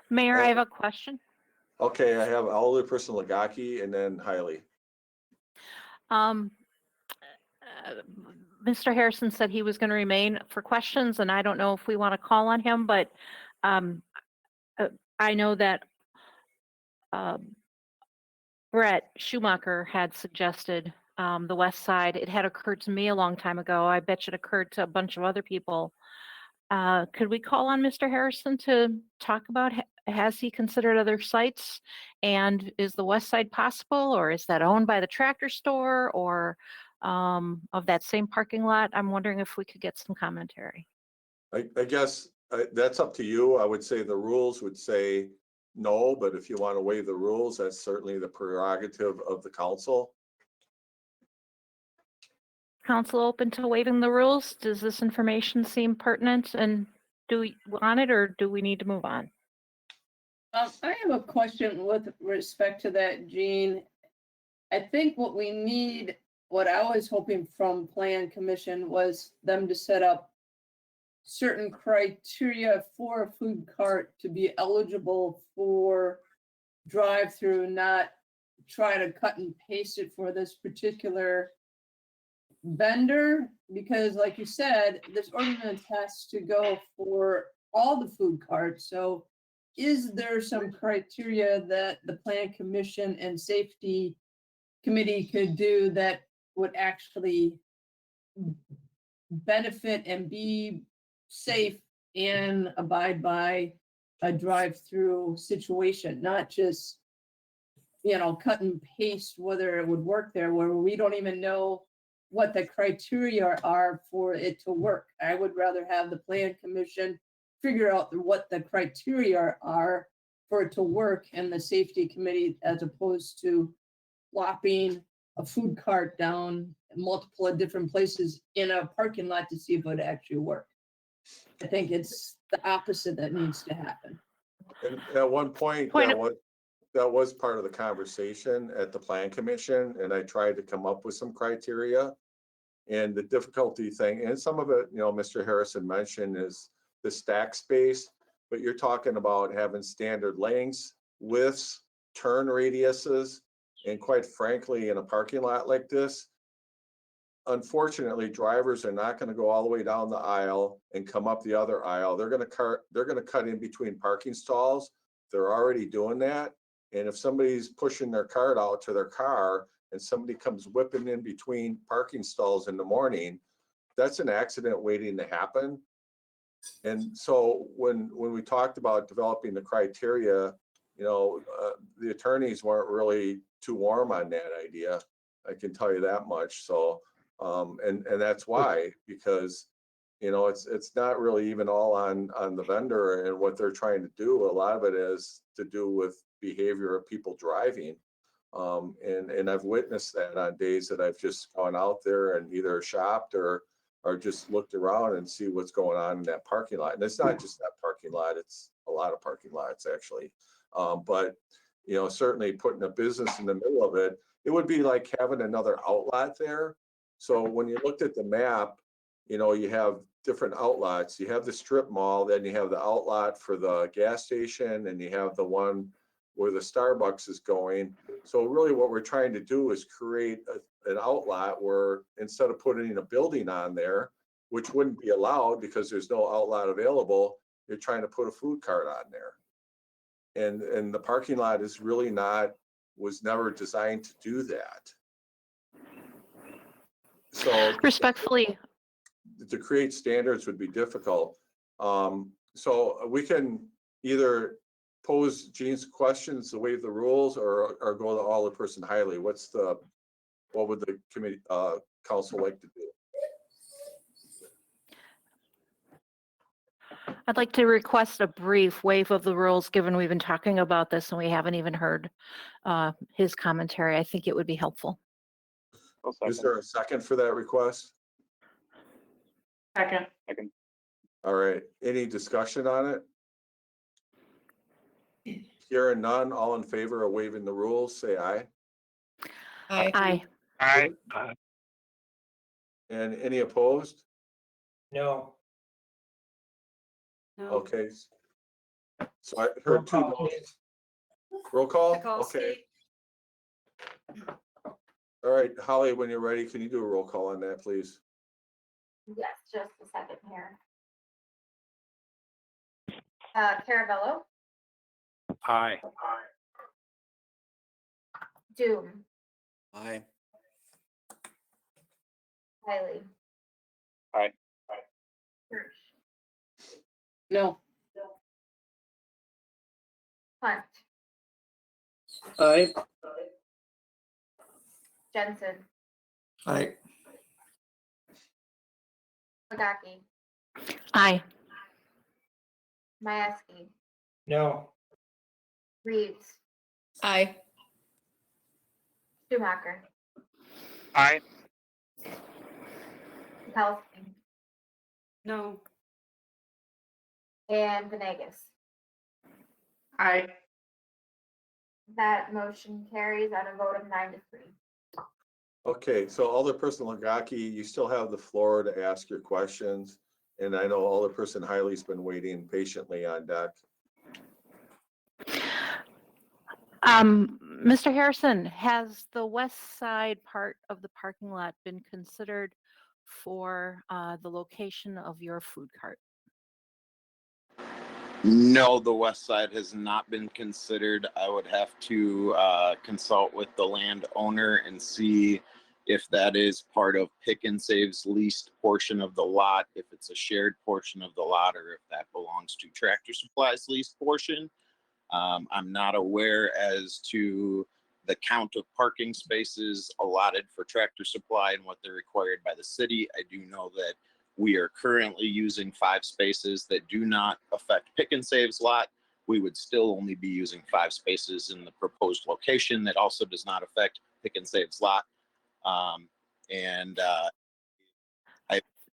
Mayor, I have a question. Okay, I have Alderperson Lagaki and then Hiley. Mr. Harrison said he was going to remain for questions, and I don't know if we want to call on him, but I know that Brett Schumacher had suggested the west side. It had occurred to me a long time ago. I bet it occurred to a bunch of other people. Could we call on Mr. Harrison to talk about, has he considered other sites? And is the west side possible, or is that owned by the tractor store, or of that same parking lot? I'm wondering if we could get some commentary. I guess that's up to you. I would say the rules would say no, but if you want to waive the rules, that's certainly the prerogative of the council. Council open to waiving the rules? Does this information seem pertinent, and do we want it, or do we need to move on? I have a question with respect to that, Jean. I think what we need, what I was hoping from Plan Commission, was them to set up certain criteria for a food cart to be eligible for drive-through, not try to cut and paste it for this particular vendor, because like you said, this ordinance has to go for all the food carts. So is there some criteria that the Plan Commission and safety committee could do that would actually benefit and be safe and abide by a drive-through situation, not just, cut and paste whether it would work there, where we don't even know what the criteria are for it to work. I would rather have the plan commission figure out what the criteria are for it to work and the safety committee, as opposed to flopping a food cart down multiple different places in a parking lot to see if it would actually work. I think it's the opposite that needs to happen. And at one point, that was part of the conversation at the plan commission, and I tried to come up with some criteria. And the difficulty thing, and some of it, Mr. Harrison mentioned, is the stack space, but you're talking about having standard lengths, widths, turn radiuses, and quite frankly, in a parking lot like this, unfortunately, drivers are not going to go all the way down the aisle and come up the other aisle. They're going to cut in between parking stalls. They're already doing that. And if somebody's pushing their cart out to their car and somebody comes whipping in between parking stalls in the morning, that's an accident waiting to happen. And so when we talked about developing the criteria, the attorneys weren't really too warm on that idea. I can tell you that much. So, and that's why, because, it's not really even all on the vendor and what they're trying to do. A lot of it is to do with behavior of people driving. And I've witnessed that on days that I've just gone out there and either shopped or just looked around and see what's going on in that parking lot. And it's not just that parking lot, it's a lot of parking lots actually. But, certainly putting a business in the middle of it, it would be like having another outlet there. So when you looked at the map, you have different outlets. You have the strip mall, then you have the outlet for the gas station, and you have the one where the Starbucks is going. So really what we're trying to do is create an outlet where instead of putting a building on there, which wouldn't be allowed because there's no outlet available, you're trying to put a food cart on there. And the parking lot is really was never designed to do that. So Respectfully, to create standards would be difficult. So we can either pose Gene's questions to waive the rules or go to Alderperson Hiley. What would the committee council like to do? I'd like to request a brief waive of the rules, given we've been talking about this and we haven't even heard his commentary. I think it would be helpful. Is there a second for that request? Second. All right, any discussion on it? Hearing none, all in favor of waiving the rules, say aye. Aye. Aye. And any opposed? No. Okay. So I heard two no's. Roll call? Okay. All right, Holly, when you're ready, can you do a roll call on that, please? Yes, just a second here. Caravello, Aye. Doom, Aye. Hiley. Aye. Hirsch, No. Hunt, Aye. Jensen, Aye. Wagaki, Aye. Mieski, No. Reeves, Aye. Schumacher, Aye. Kukowski, No. and Venegas. Aye. That motion carries on a vote of 9-3. Okay, so Alderperson Lagaki, you still have the floor to ask your questions. And I know Alderperson Hiley's been waiting patiently on deck. Mr. Harrison, has the west side part of the parking lot been considered for the location of your food cart? No, the west side has not been considered. I would have to consult with the landowner and see if that is part of Pick and Save's leased portion of the lot, if it's a shared portion of the lot, or if that belongs to Tractor Supply's leased portion. I'm not aware as to the count of parking spaces allotted for Tractor Supply and what they're required by the city. I do know that we are currently using 5 spaces that do not affect Pick and Save's lot. We would still only be using 5 spaces in the proposed location that also does not affect Pick and Save's lot.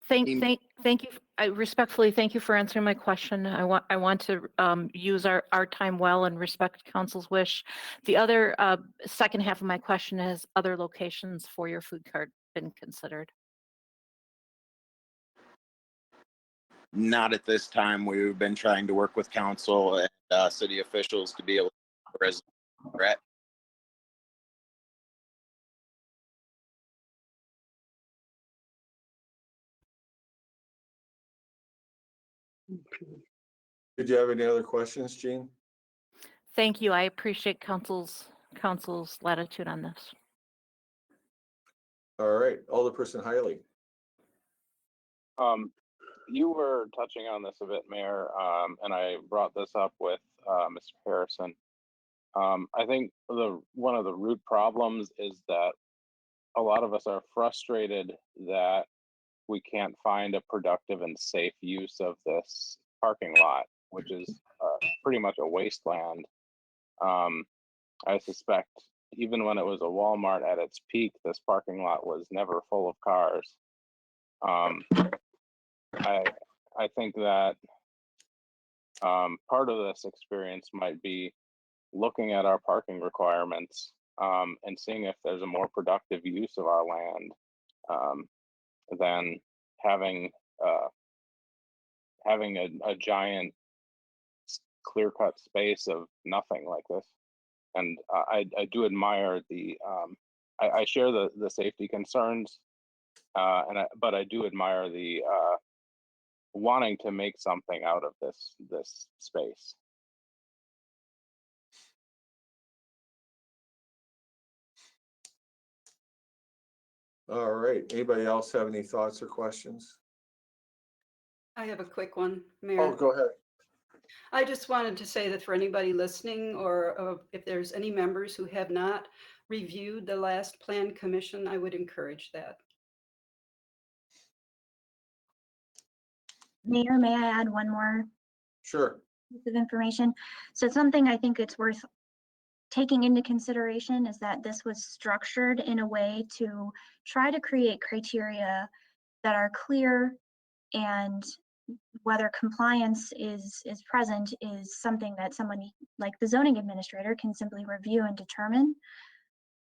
Thank you. I respectfully thank you for answering my question. I want to use our time well and respect council's wish. The other second half of my question is, other locations for your food cart been considered? Not at this time. We've been trying to work with council and city officials to be able to regret. Did you have any other questions, Jean? Thank you. I appreciate council's latitude on this. All right, Alderperson Hiley. You were touching on this a bit, Mayor, and I brought this up with Mr. Harrison. I think one of the root problems is that a lot of us are frustrated that we can't find a productive and safe use of this parking lot, which is pretty much a wasteland. I suspect even when it was a Walmart at its peak, this parking lot was never full of cars. I think that part of this experience might be looking at our parking requirements and seeing if there's a more productive use of our land than having a giant clear-cut space of nothing like this. And I do admire I share the safety concerns, but I do admire the wanting to make something out of this space. All right, anybody else have any thoughts or questions? I have a quick one, Oh, Mayor. go ahead. I just wanted to say that for anybody listening, or if there's any members who have not reviewed the last Plan Commission, I would encourage that. Mayor, may I add one more Sure. piece of information? So something I think it's worth taking into consideration is that this was structured in a way to try to create criteria that are clear, and whether compliance is present is something that somebody like the zoning administrator can simply review and determine,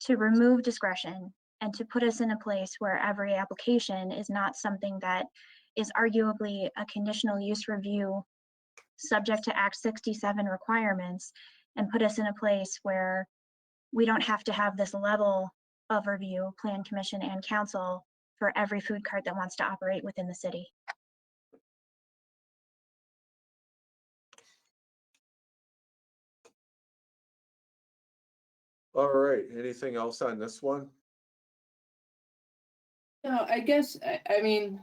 to remove discretion and to put us in a place where every application is not something that is arguably a conditional use review subject to Act 67 requirements, and put us in a place where we don't have to have this level of review, Plan Commission and council, for every food cart that wants to operate within the city. All right, anything else on this one? No, I guess, I mean,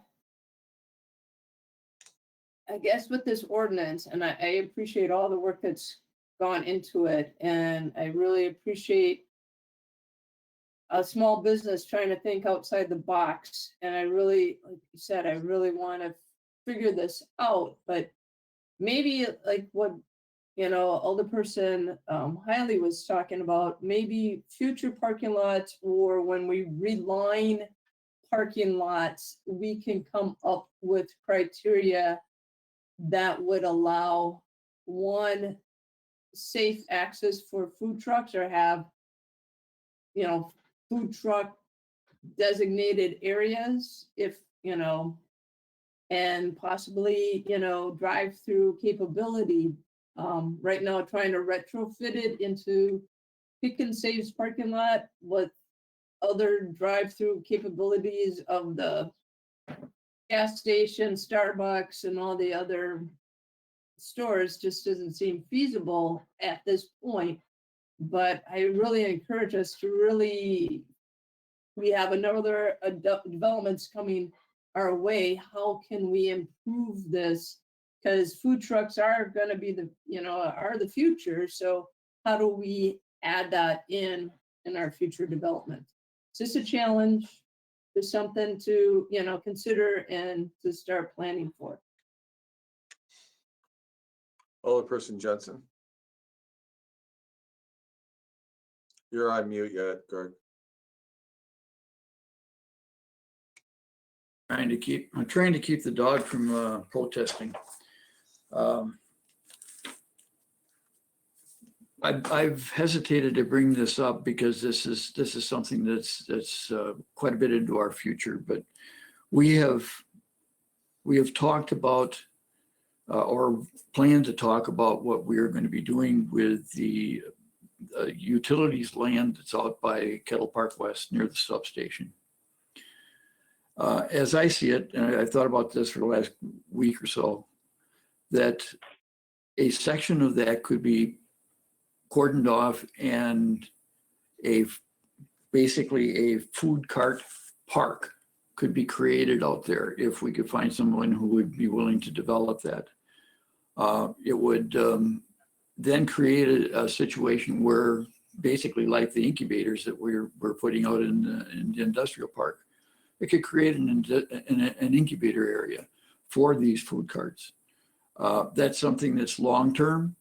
I guess with this ordinance, and I appreciate all the work that's gone into it, and I really appreciate a small business trying to think outside the box. And I really, like you said, I really want to figure this out, but maybe like what, Alderperson Hiley was talking about, maybe future parking lots, or when we reline parking lots, we can come up with criteria that would allow, one, safe access for food trucks, or have, food truck designated areas, if, and possibly, drive-through capability. Right now, trying to retrofit it into Pick and Save's parking lot with other drive-through capabilities of the gas station, Starbucks, and all the other stores just doesn't seem feasible at this point. But I really encourage us to really, we have another developments coming our way. How can we improve this? Because food trucks are going to be the, are the future. So how do we add that in our future development? It's just a challenge. There's something to, consider and to start planning for. Alderperson Jensen. You're on mute yet, Greg. I'm trying to keep the dog from protesting. I've hesitated to bring this up because this is something that's quite a bit into our future, but we have talked about or plan to talk about what we are going to be doing with the utilities land that's out by Kettle Park West near the substation. As I see it, and I've thought about this for the last week or so, that a section of that could be cordoned off and basically a food cart park could be created out there if we could find someone who would be willing to develop that. It would then create a situation where basically like the incubators that we're putting out in the industrial park, it could create an incubator area for these food carts. That's something that's long-term,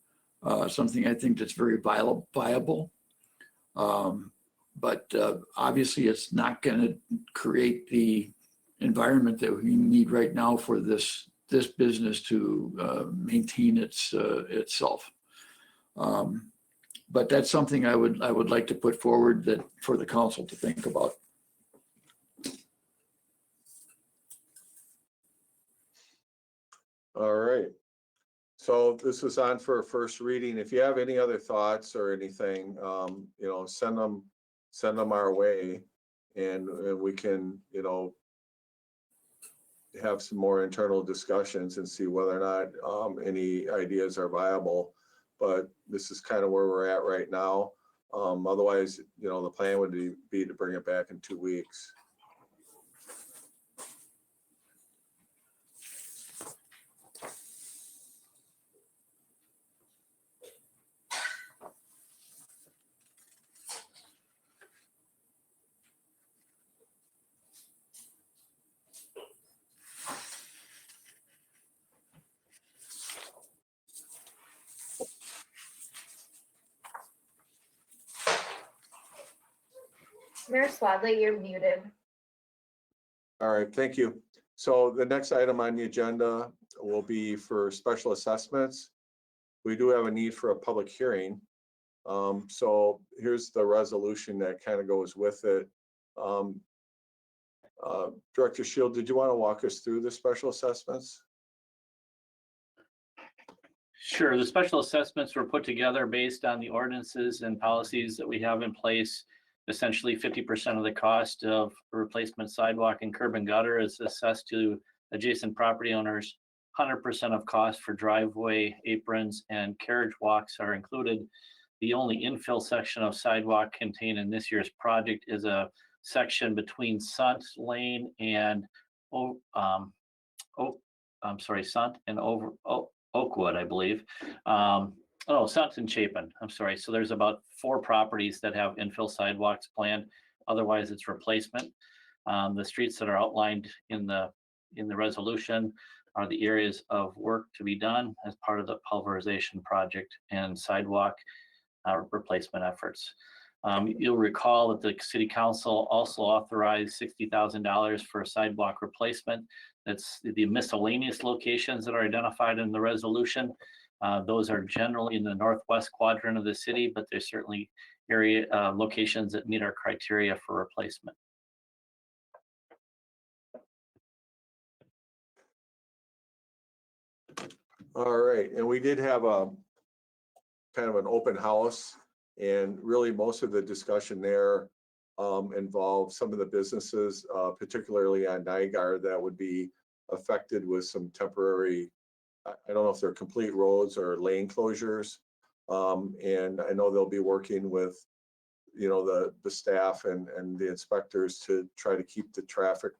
something I think that's very viable. But obviously it's not going to create the environment that we need right now for this business to maintain itself. But that's something I would like to put forward that for the council to think about. All right. So this is on for a first reading. If you have any other thoughts or anything, send them our way, and we can, have some more internal discussions and see whether or not any ideas are viable. But this is kind of where we're at right now. Otherwise, the plan would be to bring it back in 2 weeks. Mayor Swadley, you're muted. All right, thank you. So the next item on the agenda will be for special assessments. We do have a need for a public hearing. So here's the resolution that kind of goes with it. Director Shield, did you want to walk us through the special assessments? Sure. The special assessments were put together based on the ordinances and policies that we have in place. Essentially 50% of the cost of replacement sidewalk and curb and gutter is assessed to adjacent property owners. 100% of cost for driveway, aprons, and carriage walks are included. The only infill section of sidewalk contained in this year's project is a section between Sunt Lane and Sunt and Oakwood, I believe. Sunt and Chapin, I'm sorry. So there's about 4 properties that have infill sidewalks planned. Otherwise, it's replacement. The streets that are outlined in the resolution are the areas of work to be done as part of the pulverization project and sidewalk replacement efforts. You'll recall that the City Council also authorized $60,000 for a sidewalk replacement. That's the miscellaneous locations that are identified in the resolution. Those are generally in the northwest quadrant of the city, but there's certainly area locations that meet our criteria for replacement. All right, and we did have a kind of an open house, and really most of the discussion there involved some of the businesses, particularly on Nygaard, that would be affected with some temporary I don't know if they're complete roads or lane closures. And I know they'll be working with, you know, the staff and the inspectors to try to keep the traffic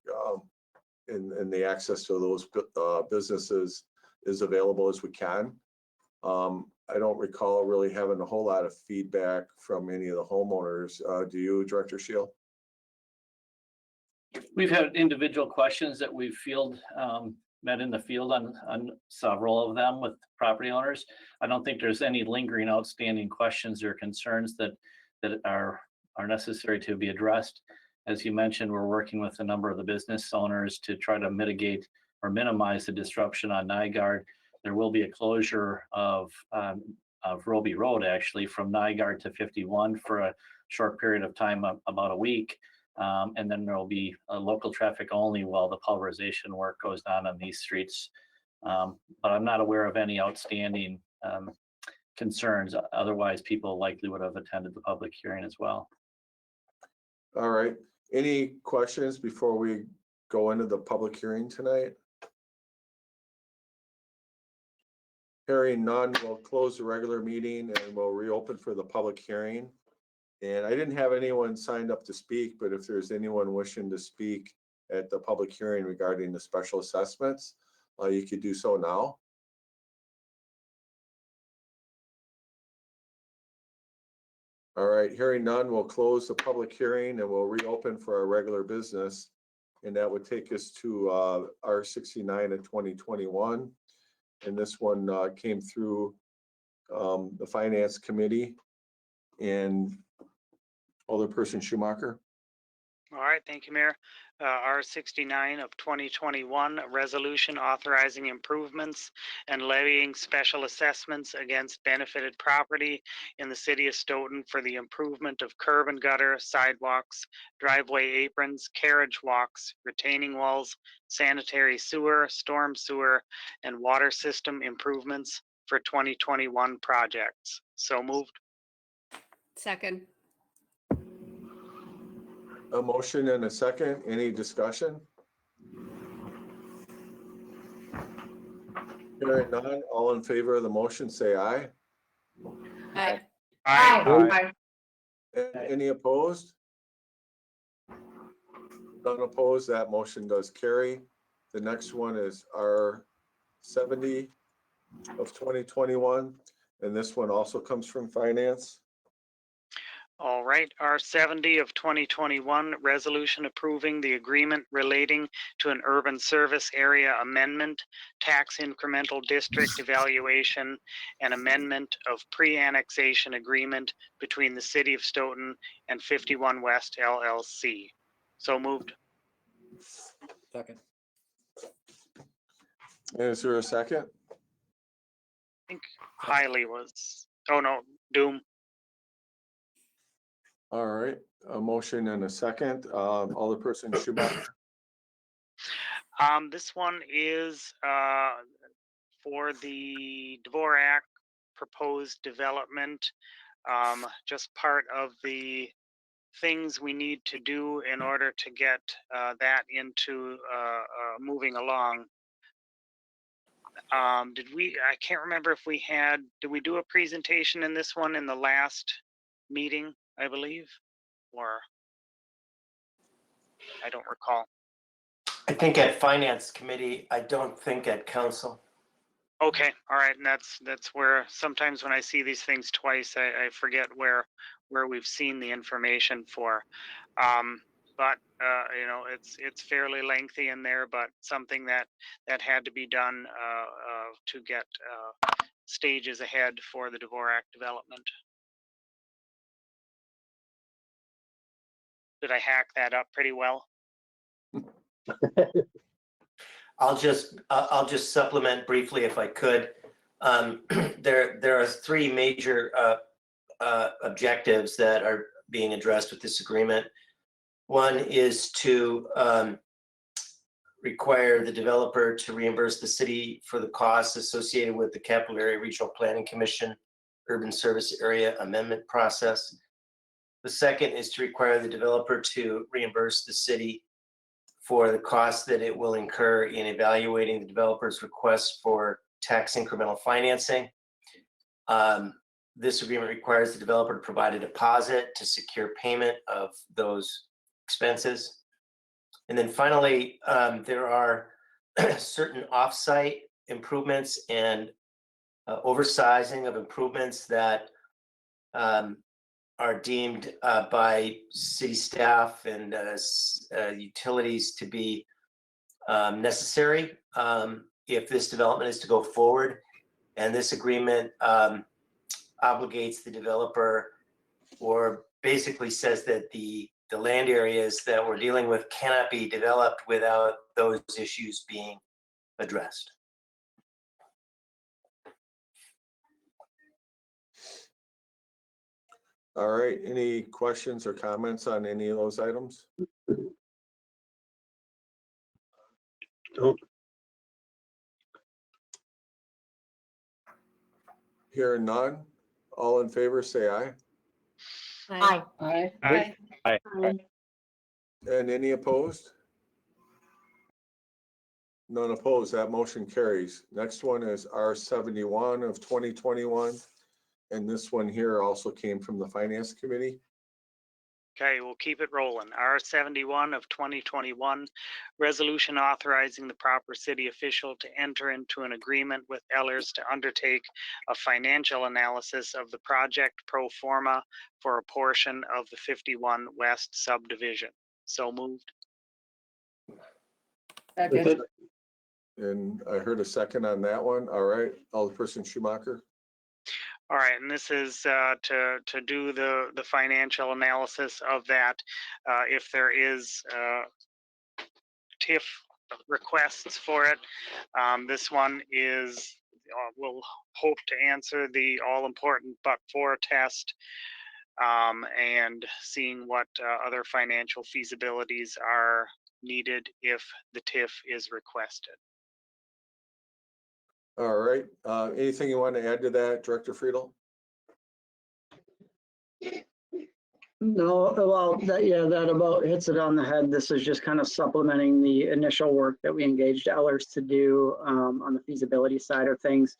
and the access to those businesses as available as we can. I don't recall really having a whole lot of feedback from any of the homeowners. Do you, Director Shield? We've had individual questions that we've met in the field on several of them with property owners. I don't think there's any lingering outstanding questions or concerns that are necessary to be addressed. As you mentioned, we're working with a number of the business owners to try to mitigate or minimize the disruption on Nygaard. There will be a closure of Roby Road actually from Nygaard to 51 for a short period of time, about a week. And then there will be a local traffic only while the pulverization work goes on these streets. But I'm not aware of any outstanding concerns. Otherwise, people likely would have attended the public hearing as well. All right. Any questions before we go into the public hearing tonight? Hearing none, we'll close the regular meeting and we'll reopen for the public hearing. And I didn't have anyone signed up to speak, but if there's anyone wishing to speak at the public hearing regarding the special assessments, you could do so now. All right, hearing none, we'll close the public hearing and we'll reopen for our regular business. And that would take us to R69 in 2021. And this one came through the Finance Committee. And Alderperson Schumacher. All right, thank you, Mayor. R69 of 2021, a resolution authorizing improvements and levying special assessments against benefited property in the city of Stoughton for the improvement of curb and gutter, sidewalks, driveway aprons, carriage walks, retaining walls, sanitary sewer, storm sewer, and water system improvements for 2021 projects. So moved. Second. A motion and a second. Any discussion? Hearing none, all in favor of the motion, say aye. Aye. Aye. And any opposed? None opposed, that motion does carry. The next one is R70 of 2021, and this one also comes from Finance. All right, R70 of 2021, resolution approving the agreement relating to an urban service area amendment, tax incremental district evaluation, and amendment of pre-annexation agreement between the City of Stoughton and 51 West LLC. So moved. Second. Is there a second? I think Hiley was, oh no, Doom. All right, a motion and a second. Alderperson Schumacher. This one is for the Dvorak proposed development, just part of the things we need to do in order to get that into moving along. I can't remember if did we do a presentation in this one in the last meeting, I believe, or I don't recall. I think at Finance Committee, I don't think at Council. Okay, all right, and that's where sometimes when I see these things twice, I forget where we've seen the information for. But you know, it's fairly lengthy in there, but something that had to be done to get stages ahead for the Dvorak development. Did I hack that up pretty well? I'll just supplement briefly if I could. There are three major objectives that are being addressed with this agreement. One is to require the developer to reimburse the city for the costs associated with the Capital Area Regional Planning Commission Urban Service Area Amendment process. The second is to require the developer to reimburse the city for the costs that it will incur in evaluating the developer's request for tax incremental financing. This agreement requires the developer to provide a deposit to secure payment of those expenses. And then finally, there are certain offsite improvements and oversizing of improvements that are deemed by city staff and utilities to be necessary if this development is to go forward. And this agreement obligates the developer, or basically says that the land areas that we're dealing with cannot be developed without those issues being addressed. All right, any questions or comments on any of those items? Nope. Hearing none, all in favor, say aye. Aye. Aye. Aye. Aye. And any opposed? None opposed, that motion carries. Next one is R71 of 2021. And this one here also came from the Finance Committee. Okay, we'll keep it rolling. R71 of 2021, resolution authorizing the proper city official to enter into an agreement with Ellers to undertake a financial analysis of the project pro forma for a portion of the 51 West subdivision. So moved. Second. And I heard a second on that one. All right, Alderperson Schumacher. All right, and this is to do the financial analysis of that. If there is TIF requests for it, this one is will hope to answer the all-important but-for test, and seeing what other financial feasibilities are needed if the TIF is requested. All right, anything you want to add to that, Director Friedel? No, well, that about hits it on the head. This is just kind of supplementing the initial work that we engaged Ellers to do on the feasibility side of things.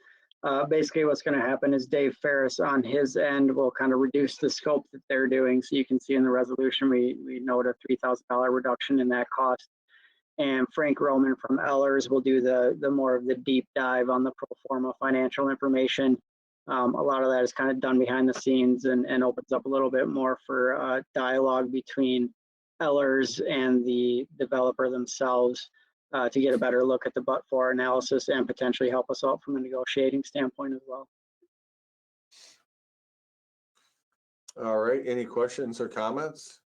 Basically, what's going to happen is Dave Ferris on his end will kind of reduce the scope that they're doing. So you can see in the resolution, we note a $3,000 reduction in that cost. And Frank Roman from Ellers will do the more of the deep dive on the pro forma financial information. A lot of that is kind of done behind the scenes and opens up a little bit more for dialogue between Ellers and the developer themselves to get a better look at the but-for analysis and potentially help us out from a negotiating standpoint as well. All right, any questions or comments?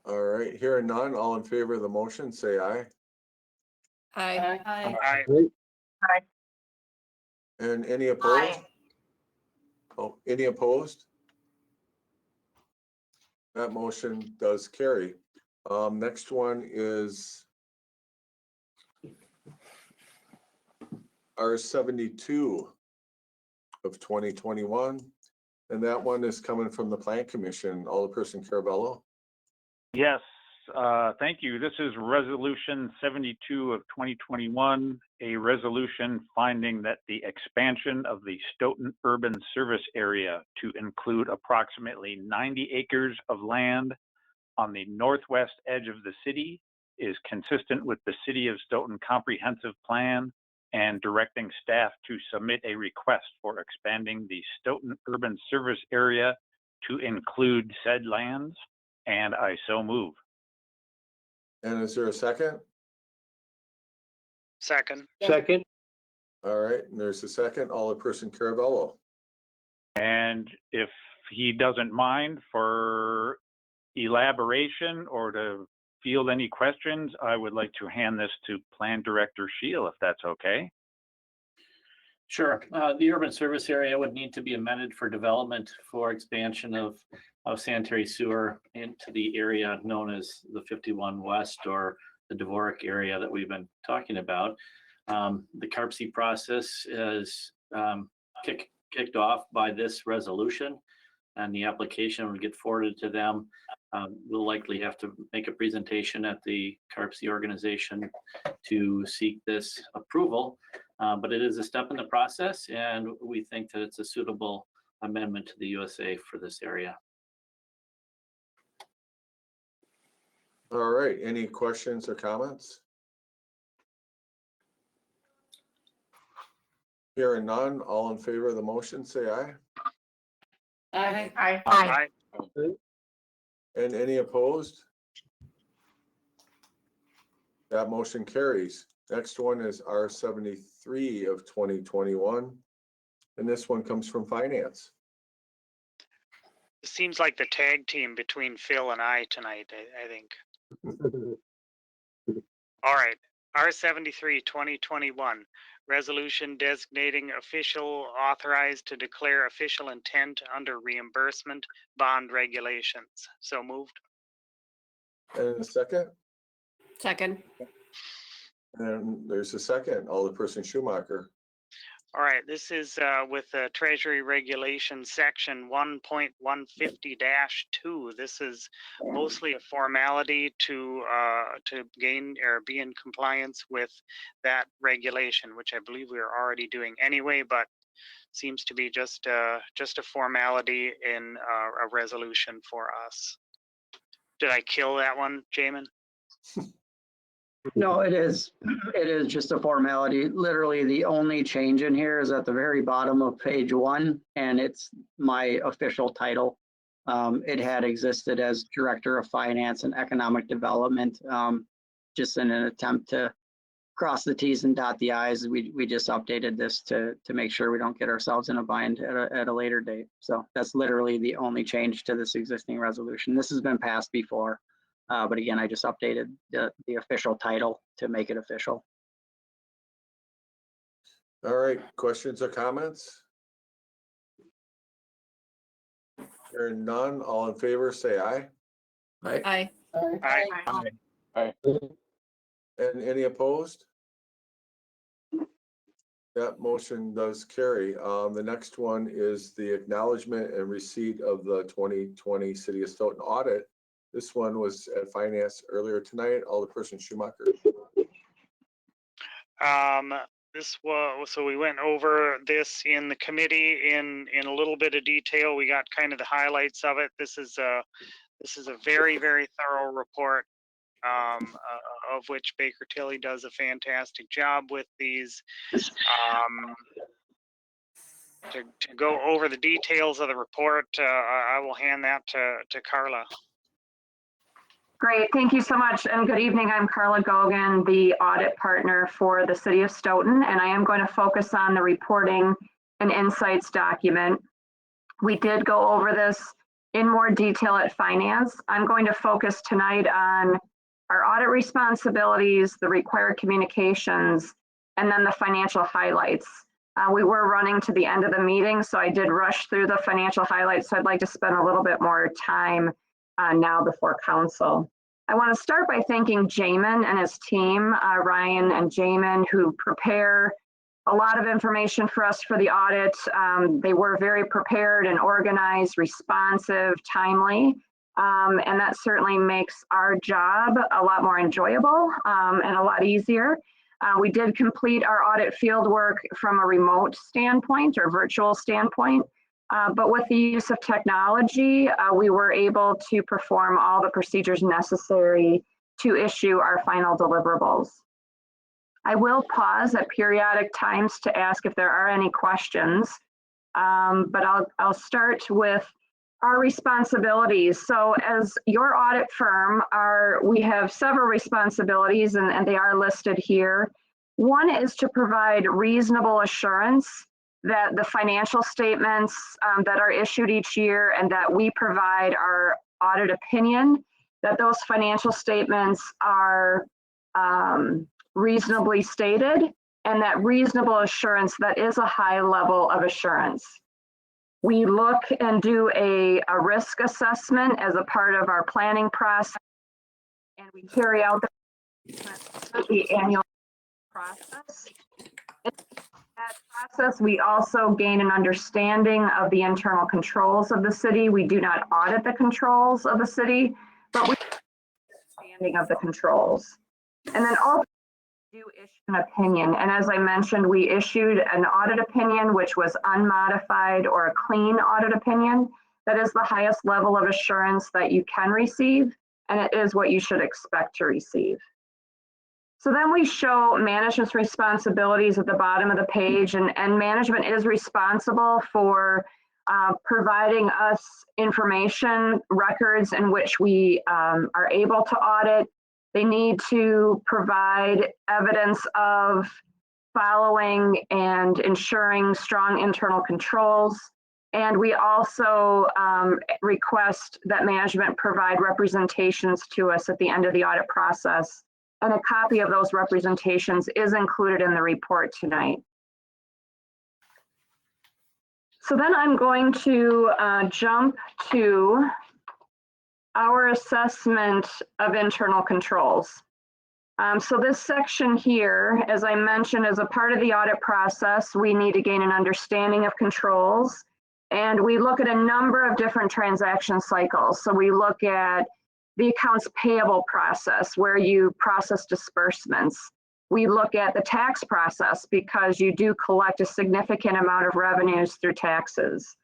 All right, hearing none, all in favor of the motion, say aye. Aye. Aye. And any opposed? Oh, any opposed? That motion does carry. Next one is R72 of 2021. And that one is coming from the Plan Commission, Alderperson Carabello. Yes, thank you. This is Resolution 72 of 2021, a resolution finding that the expansion of the Stoughton Urban Service Area to include approximately 90 acres of land on the northwest edge of the city is consistent with the City of Stoughton Comprehensive Plan and directing staff to submit a request for expanding the Stoughton Urban Service Area to include said lands. And I so move. And is there a second? Second. Second. All right, and there's a second, Alderperson Carabello. And if he doesn't mind for elaboration or to field any questions, I would like to hand this to Plan Director Shield, if that's okay. Sure. The urban service area would need to be amended for development for expansion of sanitary sewer into the area known as the 51 West or the Dvorak area that we've been talking about. The CARPC process is kicked off by this resolution. and the application would get forwarded to them. We'll likely have to make a presentation at the CARPC organization to seek this approval. But it is a step in the process, and we think that it's a suitable amendment to the USA for this area. All right, any questions or comments? Hearing none, all in favor of the motion, say aye. Aye. Aye. And any opposed? That motion carries. Next one is R73 of 2021. And this one comes from Finance. It seems like the tag team between Phil and I tonight, I think. All right, R73 2021, resolution designating official authorized to declare official intent under reimbursement bond regulations. So moved. And a second? Second. And there's a second, Alderperson Schumacher. All right, this is with the Treasury Regulation Section 1.150-2. This is mostly a formality to gain or be in compliance with that regulation, which I believe we are already doing anyway, but seems to be just a formality in a resolution for us. Did I kill that one, Jamin? No, it is just a formality. Literally, the only change in here is at the very bottom of page 1, and it's my official title. It had existed as Director of Finance and Economic Development, just in an attempt to cross the T's and dot the I's. We just updated this to make sure we don't get ourselves in a bind at a later date. So that's literally the only change to this existing resolution. This has been passed before. But again, I just updated the official title to make it official. All right, questions or comments? Hearing none, all in favor, say aye. Aye. Aye. And any opposed? That motion does carry. The next one is the acknowledgement and receipt of the 2020 City of Stoughton audit. This one was at Finance earlier tonight. Alderperson Schumacher. This was, so we went over this in the committee in a little bit of detail. We got kind of the highlights of it. This is a very, very thorough report, of which Baker Tilly does a fantastic job with these. To go over the details of the report, I will hand that to Carla. Great, thank you so much, and good evening. I'm Carla Gogan, the audit partner for the City of Stoughton, and I am going to focus on the reporting and insights document. We did go over this in more detail at Finance. I'm going to focus tonight on our audit responsibilities, the required communications, and then the financial highlights. We were running to the end of the meeting, so I did rush through the financial highlights, so I'd like to spend a little bit more time now before council. I want to start by thanking Jamin and his team, Ryan and Jamin, who prepare a lot of information for us for the audit. They were very prepared and organized, responsive, timely, and that certainly makes our job a lot more enjoyable and a lot easier. We did complete our audit field work from a remote standpoint or virtual standpoint. But with the use of technology, we were able to perform all the procedures necessary to issue our final deliverables. I will pause at periodic times to ask if there are any questions, but I'll start with our responsibilities. So as your audit firm, we have several responsibilities, and they are listed here. One is to provide reasonable assurance that the financial statements that are issued each year and that we provide our audit opinion, that those financial statements are reasonably stated, and that reasonable assurance that is a high level of assurance. We look and do a risk assessment as a part of our planning process, and we carry out the annual process. that process, we also gain an understanding of the internal controls of the city. We do not audit the controls of the city, but we understanding of the controls. And then also do issue an opinion. And as I mentioned, we issued an audit opinion, which was unmodified or a clean audit opinion. That is the highest level of assurance that you can receive, and it is what you should expect to receive. So then we show management's responsibilities at the bottom of the page, and management is responsible for providing us information, records in which we are able to audit. They need to provide evidence of following and ensuring strong internal controls. And we also request that management provide representations to us at the end of the audit process. And a copy of those representations is included in the report tonight. So then I'm going to jump to our assessment of internal controls. So this section here, as I mentioned, as a part of the audit process, we need to gain an understanding of controls. And we look at a number of different transaction cycles. So we look at the accounts payable process where you process disbursements. We look at the tax process because you do collect a significant amount of revenues through taxes.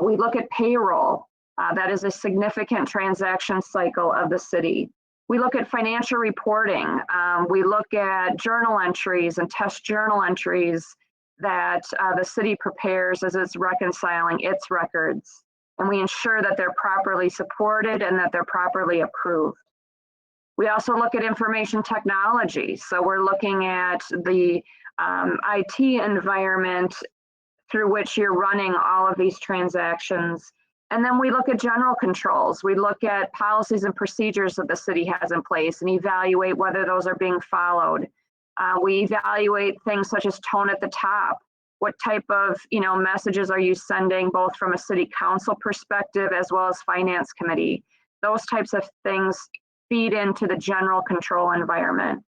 We look at payroll. That is a significant transaction cycle of the city. We look at financial reporting. We look at journal entries and test journal entries that the city prepares as it's reconciling its records. And we ensure that they're properly supported and that they're properly approved. We also look at information technology. So we're looking at the IT environment through which you're running all of these transactions. And then we look at general controls. We look at policies and procedures that the city has in place and evaluate whether those are being followed. We evaluate things such as tone at the top. What type of messages are you sending, both from a city council perspective as well as finance committee? Those types of things feed into the general control environment.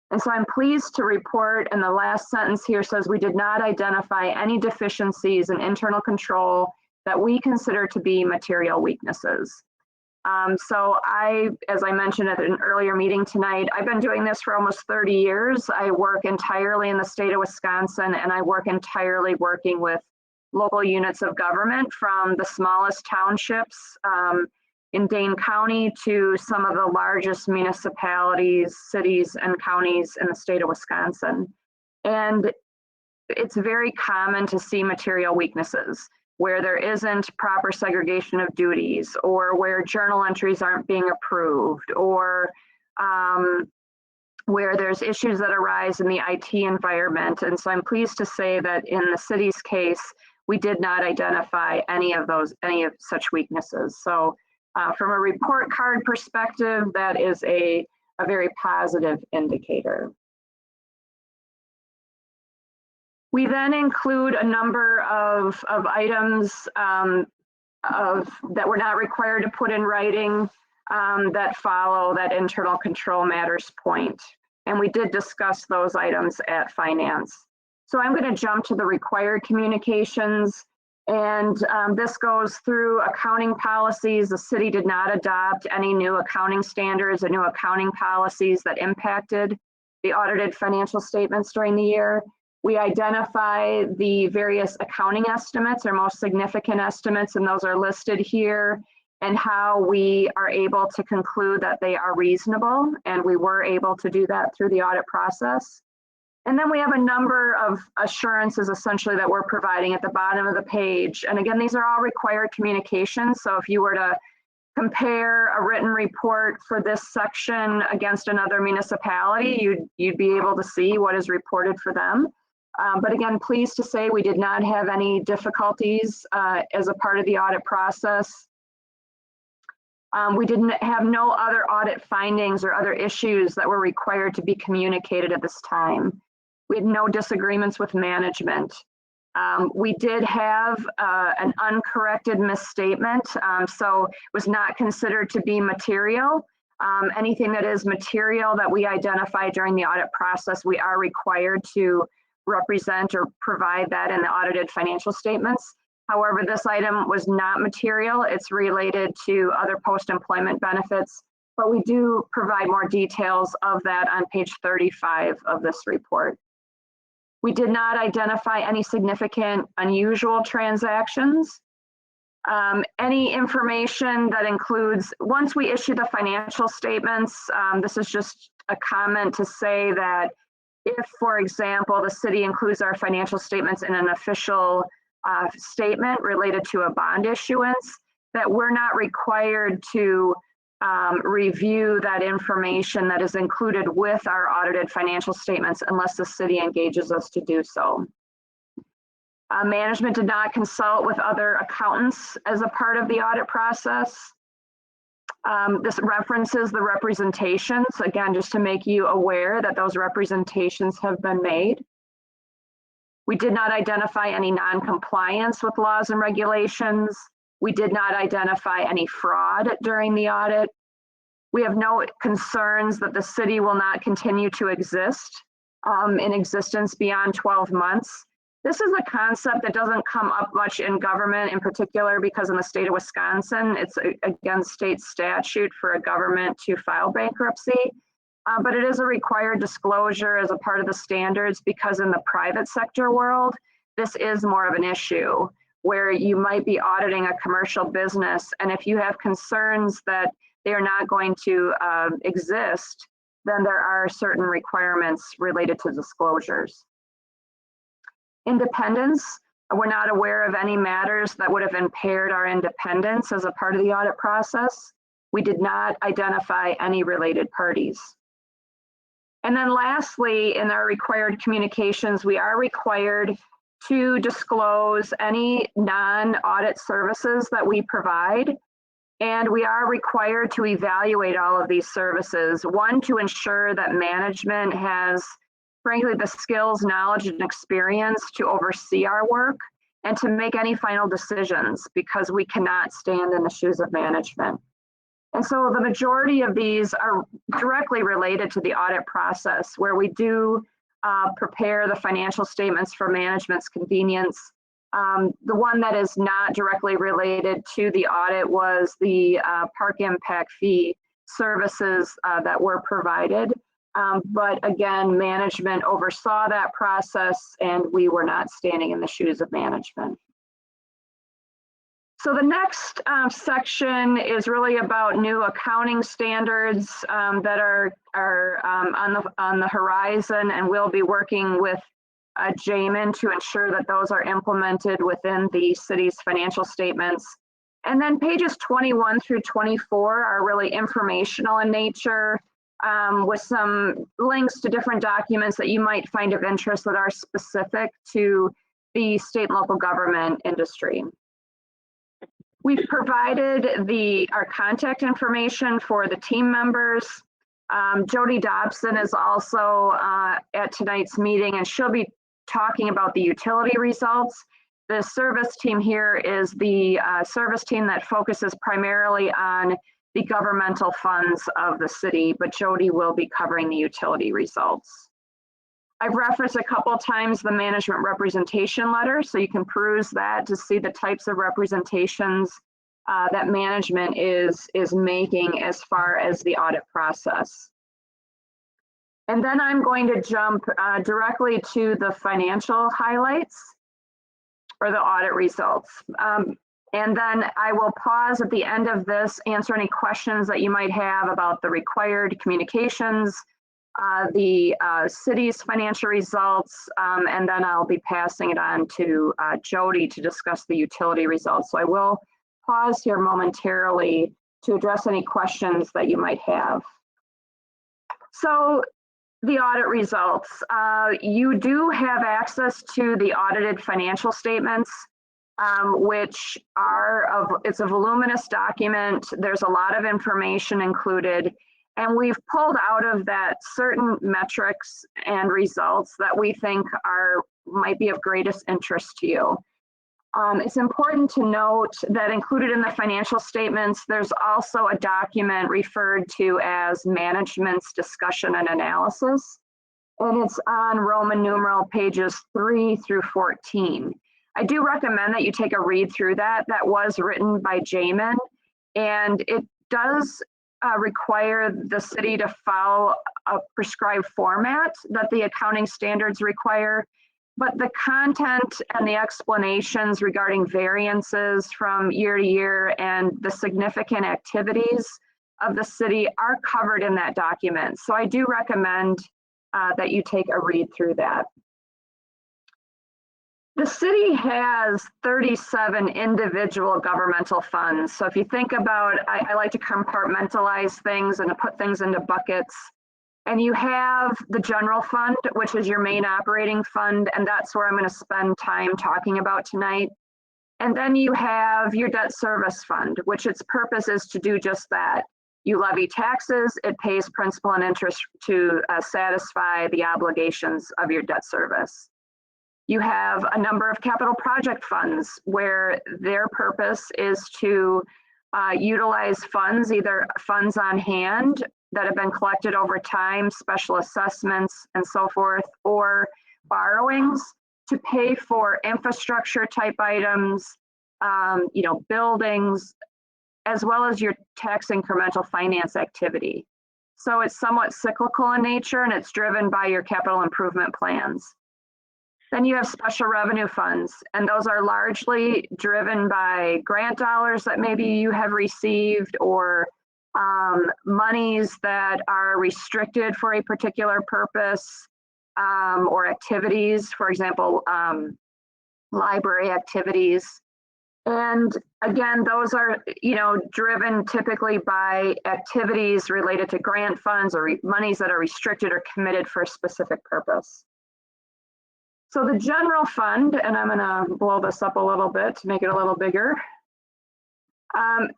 And so I'm pleased to report, and the last sentence here says we did not identify any deficiencies in internal control that we consider to be material weaknesses. So as I mentioned at an earlier meeting tonight, I've been doing this for almost 30 years. I work entirely in the state of Wisconsin, and I work entirely working with local units of government from the smallest townships in Dane County to some of the largest municipalities, cities, and counties in the state of Wisconsin. And it's very common to see material weaknesses where there isn't proper segregation of duties, or where journal entries aren't being approved, or where there's issues that arise in the IT environment. And so I'm pleased to say that in the city's case, we did not identify any of such weaknesses. So from a report card perspective, that is a very positive indicator. We then include a number of items that we're not required to put in writing that follow that internal control matters point. And we did discuss those items at finance. So I'm going to jump to the required communications. And this goes through accounting policies. The city did not adopt any new accounting standards or new accounting policies that impacted the audited financial statements during the year. We identify the various accounting estimates or most significant estimates, and those are listed here, and how we are able to conclude that they are reasonable, and we were able to do that through the audit process. And then we have a number of assurances essentially that we're providing at the bottom of the page. And again, these are all required communications. So if you were to compare a written report for this section against another municipality, you'd be able to see what is reported for them. But again, pleased to say we did not have any difficulties as a part of the audit process. We didn't have no other audit findings or other issues that were required to be communicated at this time. We had no disagreements with management. We did have an uncorrected misstatement, so it was not considered to be material. Anything that is material that we identify during the audit process, we are required to represent or provide that in the audited financial statements. However, this item was not material. It's related to other post-employment benefits, but we do provide more details of that on page 35 of this report. We did not identify any significant unusual transactions. Any information that includes, once we issue the financial statements, this is just a comment to say that if, for example, the city includes our financial statements in an official statement related to a bond issuance, that we're not required to review that information that is included with our audited financial statements unless the city engages us to do so. Management did not consult with other accountants as a part of the audit process. This references the representations, again, just to make you aware that those representations have been made. We did not identify any non-compliance with laws and regulations. We did not identify any fraud during the audit. We have no concerns that the city will not continue to exist in existence beyond 12 months. This is a concept that doesn't come up much in government, in particular because in the state of Wisconsin, it's against state statute for a government to file bankruptcy. But it is a required disclosure as a part of the standards because in the private sector world, this is more of an issue where you might be auditing a commercial business. And if you have concerns that they are not going to exist, then there are certain requirements related to disclosures. Independence, we're not aware of any matters that would have impaired our independence as a part of the audit process. We did not identify any related parties. And then lastly, in our required communications, we are required to disclose any non-audit services that we provide. And we are required to evaluate all of these services. One, to ensure that management has, frankly, the skills, knowledge, and experience to oversee our work and to make any final decisions because we cannot stand in the shoes of management. And so the majority of these are directly related to the audit process where we do prepare the financial statements for management's convenience. The one that is not directly related to the audit was the park impact fee services that were provided. But again, management oversaw that process and we were not standing in the shoes of management. So the next section is really about new accounting standards that are on the horizon, and we'll be working with Jamin to ensure that those are implemented within the city's financial statements. And then pages 21 through 24 are really informational in nature with some links to different documents that you might find of interest that are specific to the state and local government industry. We've provided our contact information for the team members. Jody Dobson is also at tonight's meeting, and she'll be talking about the utility results. The service team here is the service team that focuses primarily on the governmental funds of the city, but Jody will be covering the utility results. I've referenced a couple of times the management representation letter, so you can peruse that to see the types of representations that management is making as far as the audit process. And then I'm going to jump directly to the financial highlights or the audit results. And then I will pause at the end of this, answer any questions that you might have about the required communications, the city's financial results, and then I'll be passing it on to Jody to discuss the utility results. So I will pause here momentarily to address any questions that you might have. So the audit results, you do have access to the audited financial statements, which it's a voluminous document. There's a lot of information included. And we've pulled out of that certain metrics and results that we think might be of greatest interest to you. It's important to note that included in the financial statements, there's also a document referred to as management's discussion and analysis. and it's on Roman numeral pages 3 through 14. I do recommend that you take a read through that. That was written by Jamin, and it does require the city to follow a prescribed format that the accounting standards require. But the content and the explanations regarding variances from year to year and the significant activities of the city are covered in that document. So I do recommend that you take a read through that. The city has 37 individual governmental funds. So if you think about, I like to compartmentalize things and to put things into buckets. And you have the general fund, which is your main operating fund, and that's where I'm going to spend time talking about tonight. And then you have your debt service fund, which its purpose is to do just that. You levy taxes, it pays principal and interest to satisfy the obligations of your debt service. You have a number of capital project funds where their purpose is to utilize funds, either funds on hand that have been collected over time, special assessments and so forth, or borrowings to pay for infrastructure type items, buildings, as well as your tax incremental finance activity. So it's somewhat cyclical in nature, and it's driven by your capital improvement plans. Then you have special revenue funds, and those are largely driven by grant dollars that maybe you have received, or monies that are restricted for a particular purpose, or activities, for example, library activities. And again, those are, driven typically by activities related to grant funds or monies that are restricted or committed for a specific purpose. So the general fund, and I'm gonna blow this up a little bit to make it a little bigger.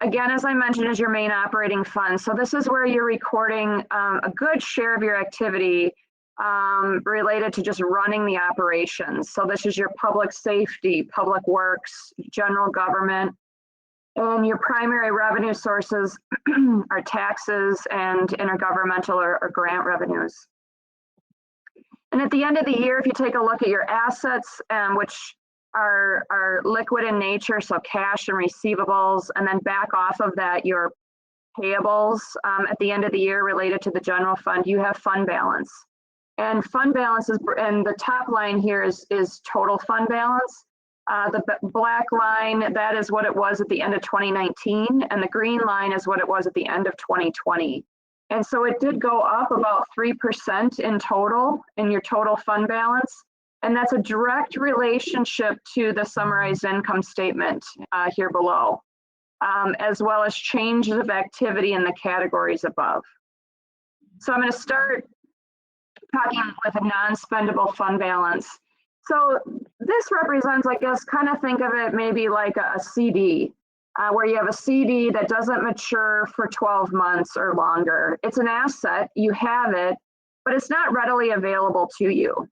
Again, as I mentioned, is your main operating fund. So this is where you're recording a good share of your activity related to just running the operations. So this is your public safety, public works, general government, and your primary revenue sources are taxes and intergovernmental or grant revenues. And at the end of the year, if you take a look at your assets, which are liquid in nature, so cash and receivables, and then back off of that, your payables at the end of the year related to the general fund, you have fund balance. And fund balance is, and the top line here is total fund balance. The black line, that is what it was at the end of 2019, and the green line is what it was at the end of 2020. And so it did go up about 3% in total in your total fund balance. And that's a direct relationship to the summarized income statement here below, as well as changes of activity in the categories above. So I'm going to start talking with a non-spendable fund balance. So this represents, I guess, kind of think of it maybe like a CD, where you have a CD that doesn't mature for 12 months or longer. It's an asset, you have it, but it's not readily available to you,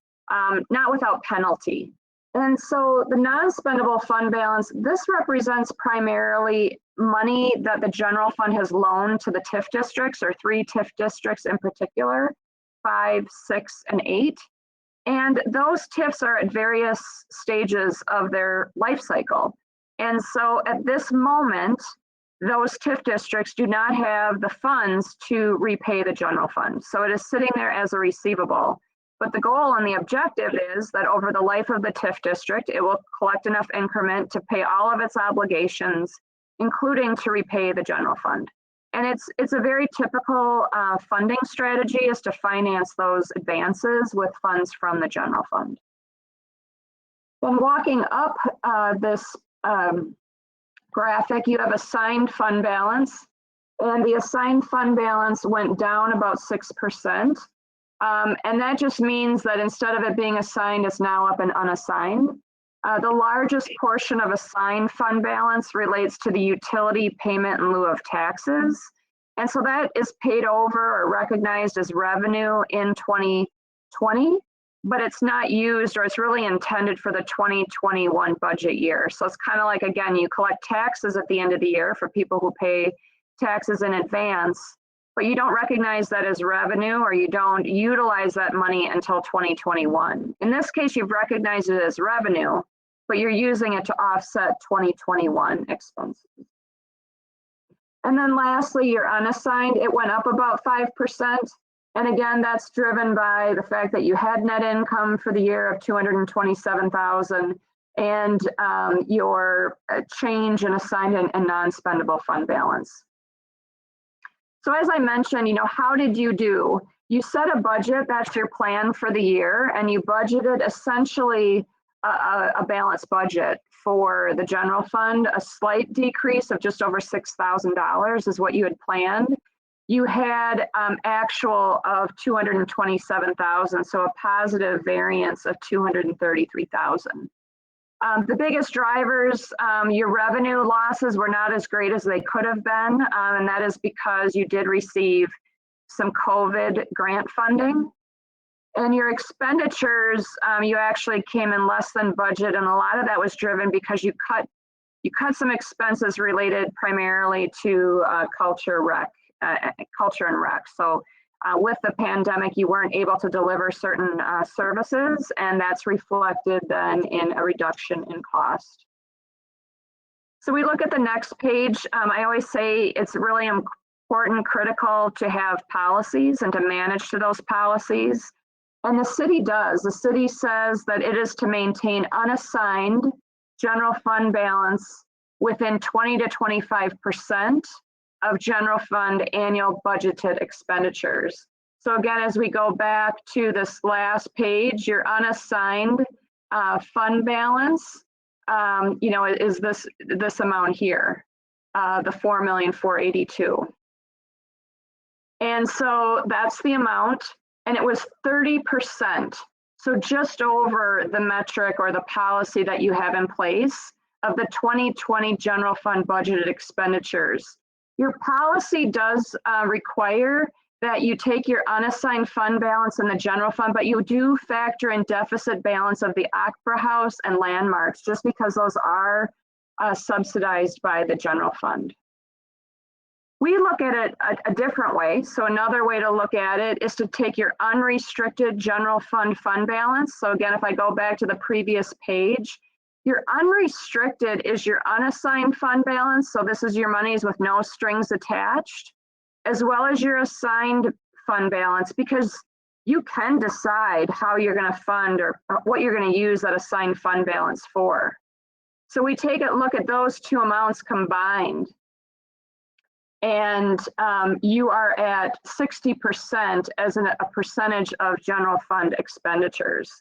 not without penalty. And so the non-spendable fund balance, this represents primarily money that the general fund has loaned to the TIF districts, or 3 TIF districts in particular, 5, 6, and 8. And those TIFs are at various stages of their life cycle. And so at this moment, those TIF districts do not have the funds to repay the general fund. So it is sitting there as a receivable. But the goal and the objective is that over the life of the TIF district, it will collect enough increment to pay all of its obligations, including to repay the general fund. And it's a very typical funding strategy, is to finance those advances with funds from the general fund. Then walking up this graphic, you have assigned fund balance, and the assigned fund balance went down about 6%. And that just means that instead of it being assigned, it's now up and unassigned. The largest portion of assigned fund balance relates to the utility payment in lieu of taxes. And so that is paid over or recognized as revenue in 2020, but it's not used, or it's really intended for the 2021 budget year. So it's kind of like, again, you collect taxes at the end of the year for people who pay taxes in advance, but you don't recognize that as revenue, or you don't utilize that money until 2021. In this case, you've recognized it as revenue, but you're using it to offset 2021 expenses. And then lastly, your unassigned, it went up about 5%. And again, that's driven by the fact that you had net income for the year of 227,000 and your change in assigned and non-spendable fund balance. So as I mentioned, how did you do? You set a budget, that's your plan for the year, and you budgeted essentially a balanced budget for the general fund. A slight decrease of just over $6,000 is what you had planned. You had actual of 227,000, so a positive variance of 233,000. The biggest drivers, your revenue losses were not as great as they could have been, and that is because you did receive some COVID grant funding. And your expenditures, you actually came in less than budget, and a lot of that was driven because you cut some expenses related primarily to culture and rec. So with the pandemic, you weren't able to deliver certain services, and that's reflected then in a reduction in cost. So we look at the next page. I always say it's really important, critical to have policies and to manage to those policies. And the city does. The city says that it is to maintain unassigned general fund balance within 20 to 25% of general fund annual budgeted expenditures. So again, as we go back to this last page, your unassigned fund balance, is this amount here, the 4,482,000. And so that's the amount, and it was 30%. So just over the metric or the policy that you have in place of the 2020 general fund budgeted expenditures. Your policy does require that you take your unassigned fund balance in the general fund, but you do factor in deficit balance of the Opera House and landmarks, just because those are subsidized by the general fund. We look at it a different way. So another way to look at it is to take your unrestricted general fund balance. So again, if I go back to the previous page, your unrestricted is your unassigned fund balance. So this is your monies with no strings attached, as well as your assigned fund balance, because you can decide how you're going to fund or what you're going to use that assigned fund balance for. So we take a look at those two amounts combined, and you are at 60% as a percentage of general fund expenditures.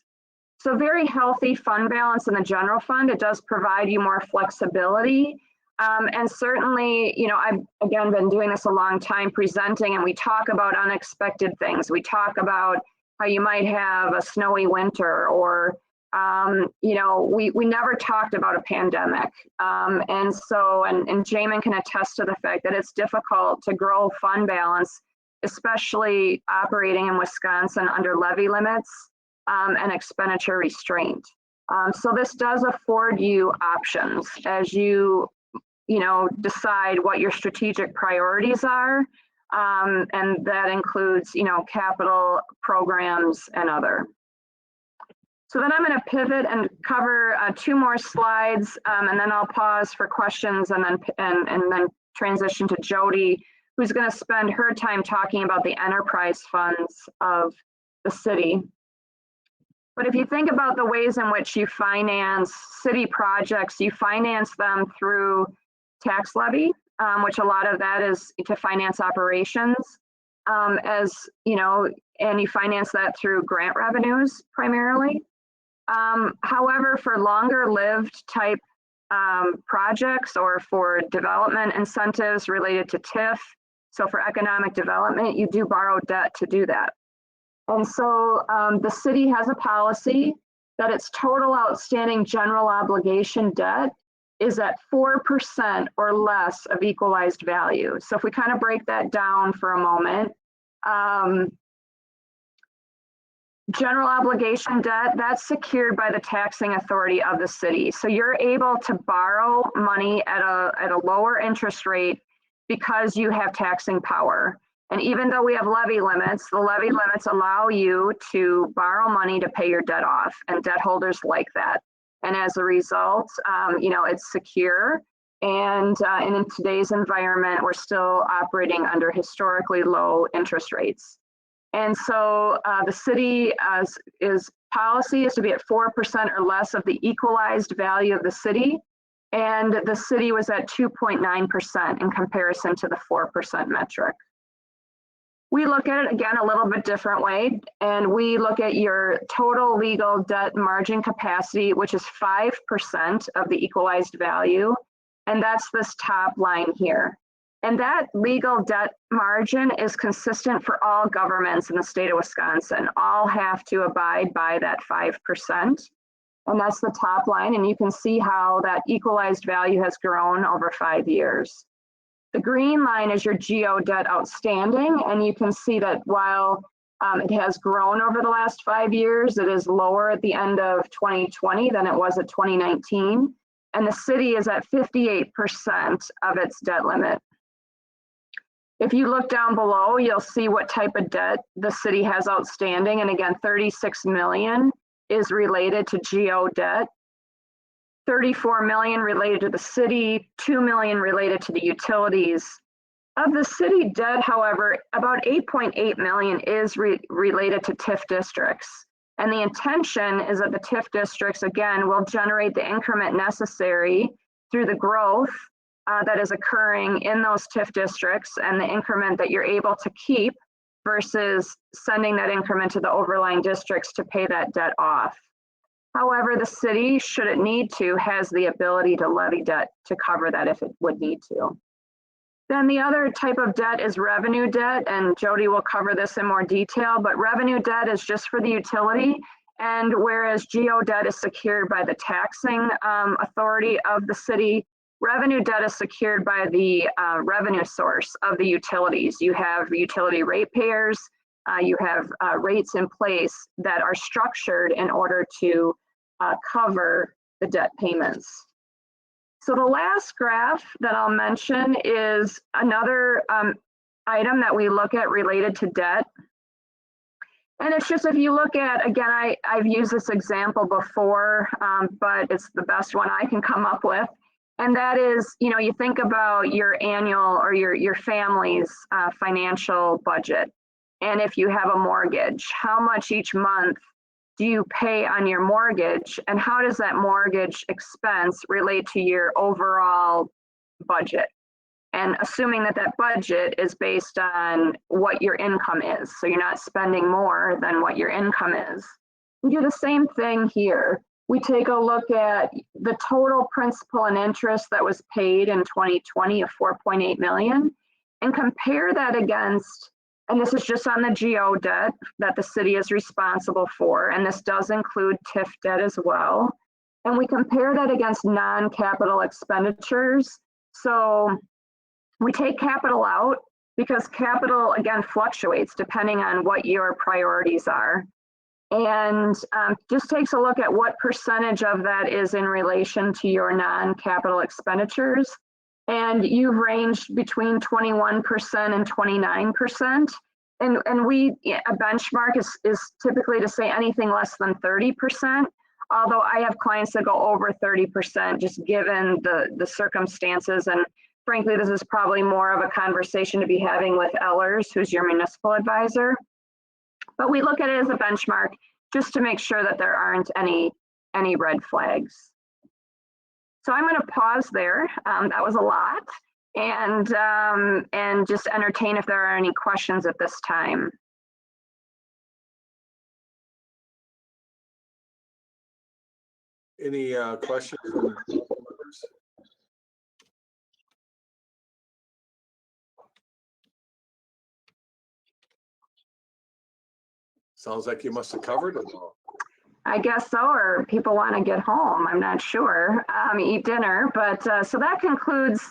So very healthy fund balance in the general fund. It does provide you more flexibility. And certainly, I've again been doing this a long time presenting, and we talk about unexpected things. We talk about how you might have a snowy winter, or we never talked about a pandemic. And Jamin can attest to the fact that it's difficult to grow fund balance, especially operating in Wisconsin under levy limits and expenditure restraint. So this does afford you options as you decide what your strategic priorities are. And that includes, capital programs and other. So then I'm going to pivot and cover two more slides, and then I'll pause for questions, and then transition to Jody, who's going to spend her time talking about the enterprise funds of the city. But if you think about the ways in which you finance city projects, you finance them through tax levy, which a lot of that is to finance operations, and you finance that through grant revenues primarily. However, for longer lived type projects, or for development incentives related to TIF, so for economic development, you do borrow debt to do that. And so the city has a policy that its total outstanding general obligation debt is at 4% or less of equalized value. So if we kind of break that down for a moment, general obligation debt, that's secured by the taxing authority of the city. So you're able to borrow money at a lower interest rate because you have taxing power. And even though we have levy limits, the levy limits allow you to borrow money to pay your debt off, and debt holders like that. And as a result, it's secure. And in today's environment, we're still operating under historically low interest rates. And so the city policy is to be at 4% or less of the equalized value of the city. And the city was at 2.9% in comparison to the 4% metric. We look at it again a little bit different way, and we look at your total legal debt margin capacity, which is 5% of the equalized value. And that's this top line here. And that legal debt margin is consistent for all governments in the state of Wisconsin. All have to abide by that 5%. And that's the top line. And you can see how that equalized value has grown over 5 years. The green line is your GO debt outstanding. And you can see that while it has grown over the last 5 years, it is lower at the end of 2020 than it was at 2019. And the city is at 58% of its debt limit. If you look down below, you'll see what type of debt the city has outstanding. And again, 36 million is related to GO debt, 34 million related to the city, 2 million related to the utilities. Of the city debt, however, about 8.8 million is related to TIF districts. And the intention is that the TIF districts, again, will generate the increment necessary through the growth that is occurring in those TIF districts and the increment that you're able to keep versus sending that increment to the overlying districts to pay that debt off. However, the city, should it need to, has the ability to levy debt to cover that if it would need to. Then the other type of debt is revenue debt, and Jody will cover this in more detail, but revenue debt is just for the utility, and whereas GO debt is secured by the taxing authority of the city, revenue debt is secured by the revenue source of the utilities. You have utility ratepayers, you have rates in place that are structured in order to cover the debt payments. So the last graph that I'll mention is another item that we look at related to debt. And it's just, if you look at, again, I've used this example before, but it's the best one I can come up with. And that is, you think about your annual or your family's financial budget. And if you have a mortgage, how much each month do you pay on your mortgage, and how does that mortgage expense relate to your overall budget? And assuming that that budget is based on what your income is, so you're not spending more than what your income is. We do the same thing here. We take a look at the total principal and interest that was paid in 2020 of 4.8 million and compare that against, and this is just on the GO debt that the city is responsible for, and this does include TIF debt as well. And we compare that against non-capital expenditures. So we take capital out because capital, again, fluctuates depending on what your priorities are. And just takes a look at what percentage of that is in relation to your non-capital expenditures. And you've ranged between 21% and 29%. And a benchmark is typically to say anything less than 30%. Although I have clients that go over 30%, just given the circumstances. And frankly, this is probably more of a conversation to be having with Ellers, who's your municipal advisor. But we look at it as a benchmark just to make sure that there aren't any red flags. So I'm going to pause there. That was a lot, and just entertain if there are any questions at this time. Any questions from the members? Sounds like you must have covered it all. I guess so, or people want to get home. I'm not sure. Eat dinner, but so that concludes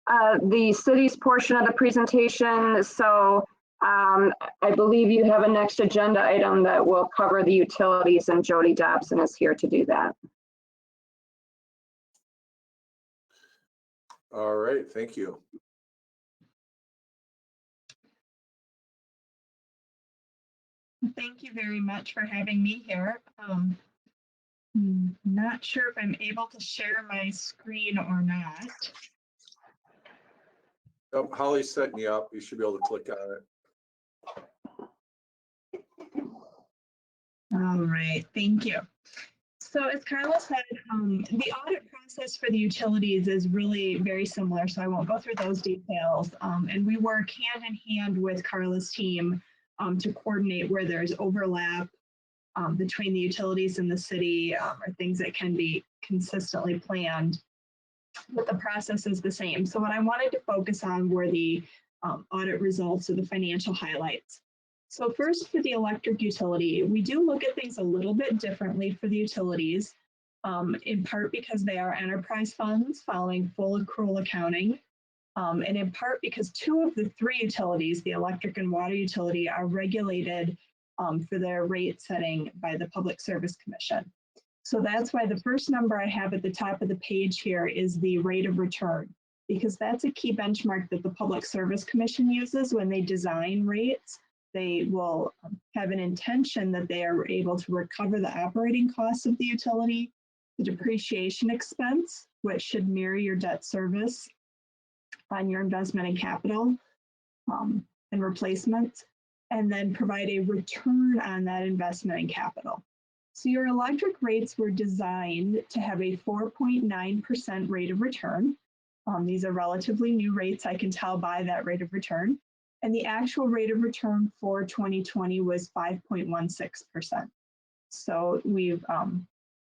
the city's portion of the presentation. So I believe you have a next agenda item that will cover the utilities, and Jody Dobson is here to do that. All right, thank you. Thank you very much for having me here. Not sure if I'm able to share my screen or not. Oh, Holly's setting you up. You should be able to click on it. All right, thank you. So as Carla said, the audit process for the utilities is really very similar, so I won't go through those details. And we work hand in hand with Carla's team to coordinate where there's overlap between the utilities and the city, or things that can be consistently planned, but the process is the same. So what I wanted to focus on were the audit results or the financial highlights. So first, for the electric utility, we do look at things a little bit differently for the utilities, in part because they are enterprise funds following full accrual accounting, and in part because 2 of the 3 utilities, the electric and water utility, are regulated for their rate setting by the Public Service Commission. So that's why the first number I have at the top of the page here is the rate of return, because that's a key benchmark that the Public Service Commission uses when they design rates. They will have an intention that they are able to recover the operating costs of the utility, the depreciation expense, which should mirror your debt service on your investment in capital and replacements, and then provide a return on that investment in capital. So your electric rates were designed to have a 4.9% rate of return. These are relatively new rates, I can tell by that rate of return. And the actual rate of return for 2020 was 5.16%. So we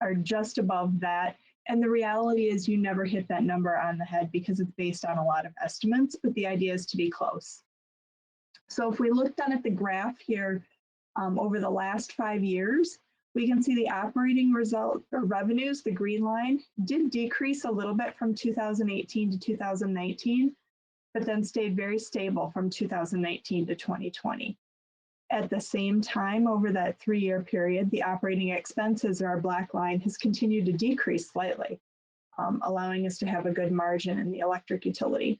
are just above that. And the reality is you never hit that number on the head because it's based on a lot of estimates, but the idea is to be close. So if we look down at the graph here over the last 5 years, we can see the operating result or revenues, the green line, did decrease a little bit from 2018 to 2019, but then stayed very stable from 2019 to 2020. At the same time, over that 3-year period, the operating expenses, or our black line, has continued to decrease slightly, allowing us to have a good margin in the electric utility.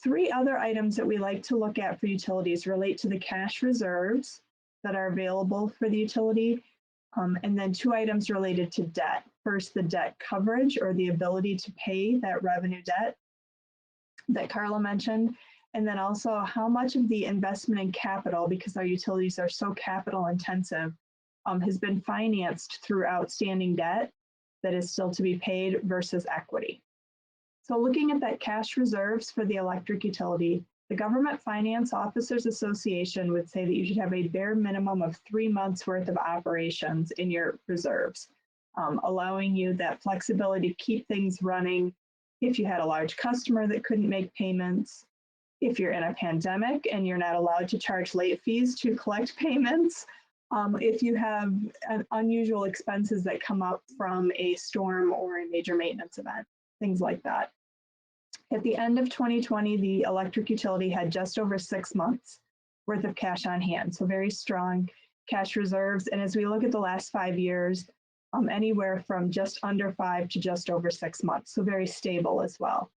3 other items that we like to look at for utilities relate to the cash reserves that are available for the utility, and then 2 items related to debt. First, the debt coverage, or the ability to pay that revenue debt that Carla mentioned, and then also how much of the investment in capital, because our utilities are so capital intensive, has been financed through outstanding debt that is still to be paid versus equity. So looking at that cash reserves for the electric utility, the Government Finance Officers Association would say that you should have a bare minimum of 3 months worth of operations in your reserves, allowing you that flexibility to keep things running if you had a large customer that couldn't make payments, if you're in a pandemic and you're not allowed to charge late fees to collect payments, if you have unusual expenses that come up from a storm or a major maintenance event, things like that. At the end of 2020, the electric utility had just over 6 months worth of cash on hand, so very strong cash reserves. And as we look at the last 5 years, anywhere from just under 5 to just over 6 months, so very stable as well.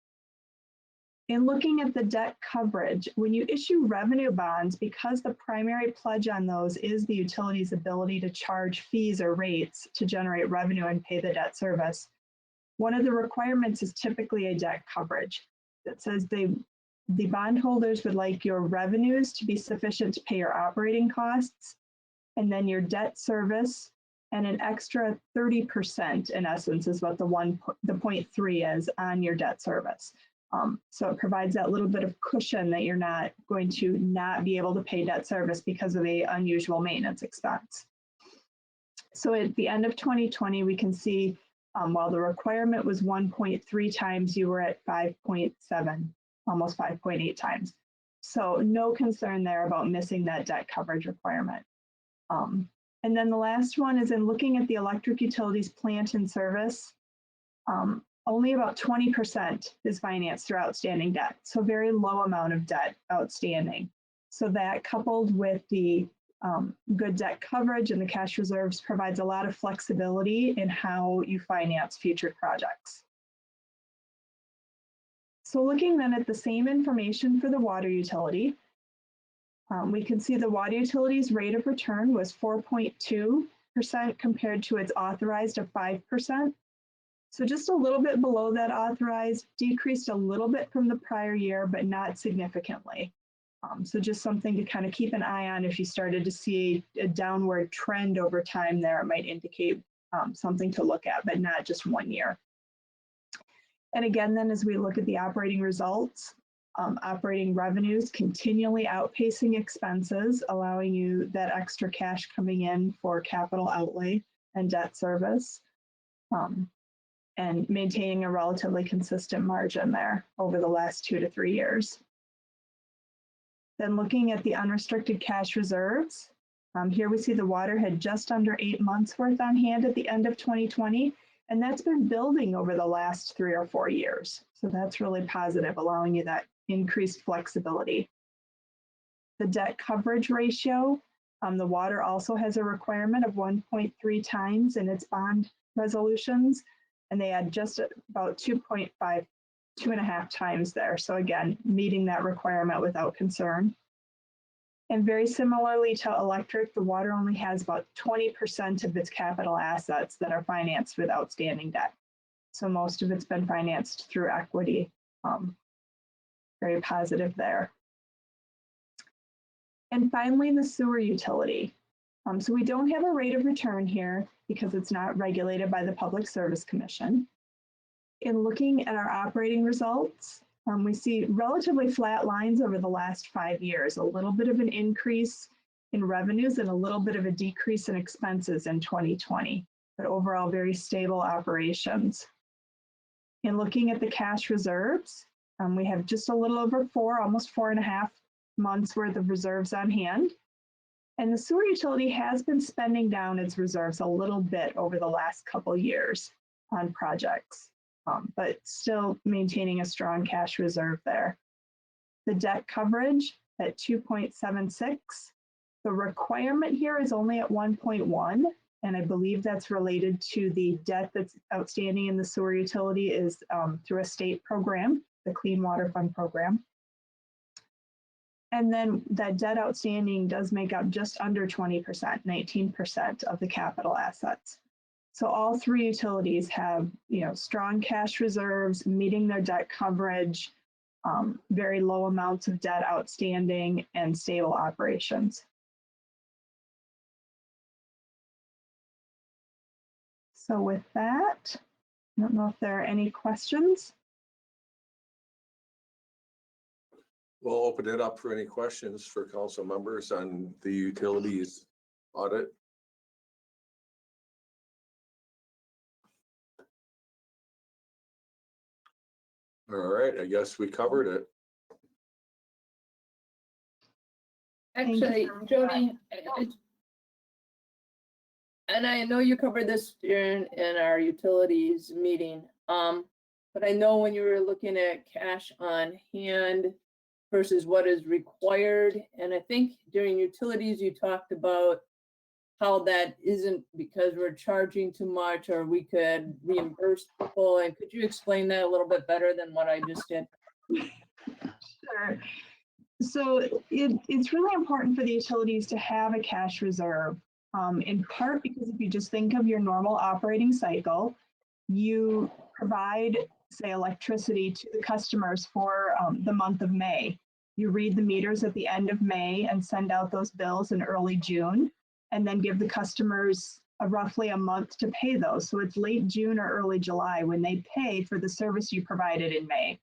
In looking at the debt coverage, when you issue revenue bonds, because the primary pledge on those is the utility's ability to charge fees or rates to generate revenue and pay the debt service, one of the requirements is typically a debt coverage that says the bondholders would like your revenues to be sufficient to pay your operating costs, and then your debt service, and an extra 30% in essence is what the 0.3 is on your debt service. So it provides that little bit of cushion that you're not going to not be able to pay debt service because of an unusual maintenance expense. So at the end of 2020, we can see while the requirement was 1.3 times, you were at 5.7, almost 5.8 times. So no concern there about missing that debt coverage requirement. And then the last one is in looking at the electric utilities plant and service, only about 20% is financed through outstanding debt. So very low amount of debt outstanding. So that coupled with the good debt coverage and the cash reserves provides a lot of flexibility in how you finance future projects. So looking then at the same information for the water utility, We can see the water utilities rate of return was 4.2% compared to its authorized of 5%. So just a little bit below that authorized, decreased a little bit from the prior year, but not significantly. So just something to kind of keep an eye on. If you started to see a downward trend over time there, it might indicate something to look at, but not just 1 year. And again, then as we look at the operating results, operating revenues continually outpacing expenses, allowing you that extra cash coming in for capital outlay and debt service, and maintaining a relatively consistent margin there over the last 2 to 3 years. Then looking at the unrestricted cash reserves, here we see the water had just under 8 months worth on hand at the end of 2020, and that's been building over the last 3 or 4 years. So that's really positive, allowing you that increased flexibility. The debt coverage ratio, the water also has a requirement of 1.3 times in its bond resolutions, and they had just about 2.5 times there. So again, meeting that requirement without concern. And very similarly to electric, the water only has about 20% of its capital assets that are financed with outstanding debt. So most of it's been financed through equity. Very positive there. And finally, the sewer utility. So we don't have a rate of return here because it's not regulated by the Public Service Commission. In looking at our operating results, we see relatively flat lines over the last 5 years, a little bit of an increase in revenues and a little bit of a decrease in expenses in 2020, but overall very stable operations. In looking at the cash reserves, we have just a little over 4, almost 4.5 months worth of reserves on hand. And the sewer utility has been spending down its reserves a little bit over the last couple years on projects, but still maintaining a strong cash reserve there. The debt coverage at 2.76. The requirement here is only at 1.1, and I believe that's related to the debt that's outstanding in the sewer utility is through a state program, the Clean Water Fund program. And then that debt outstanding does make up just under 20%, 19% of the capital assets. So all 3 utilities have, strong cash reserves, meeting their debt coverage, very low amounts of debt outstanding, and stable operations. So with that, I don't know if there are any questions. We'll open it up for any questions for council members on the utilities audit. All right, I guess we covered it. Actually, Jody, and I know you covered this in our utilities meeting, but I know when you were looking at cash on hand versus what is required, and I think during utilities, you talked about how that isn't because we're charging too much or we could reimburse people. And could you explain that a little bit better than what I just did? Sure. So it's really important for the utilities to have a cash reserve, in part because if you just think of your normal operating cycle, you provide, say, electricity to the customers for the month of May. You read the meters at the end of May and send out those bills in early June, and then give the customers roughly a month to pay those. So it's late June or early July when they pay for the service you provided in May.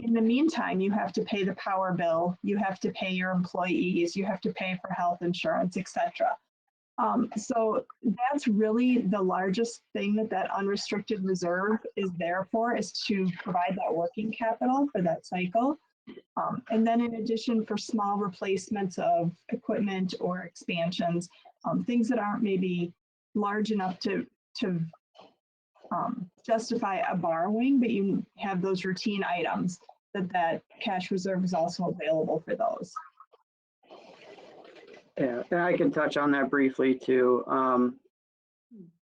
In the meantime, you have to pay the power bill, you have to pay your employees, you have to pay for health insurance, etc. So that's really the largest thing that unrestricted reserve is there for, is to provide that working capital for that cycle. And then in addition, for small replacements of equipment or expansions, things that aren't maybe large enough to justify a borrowing, but you have those routine items, that cash reserve is also available for those. Yeah, and I can touch on that briefly too.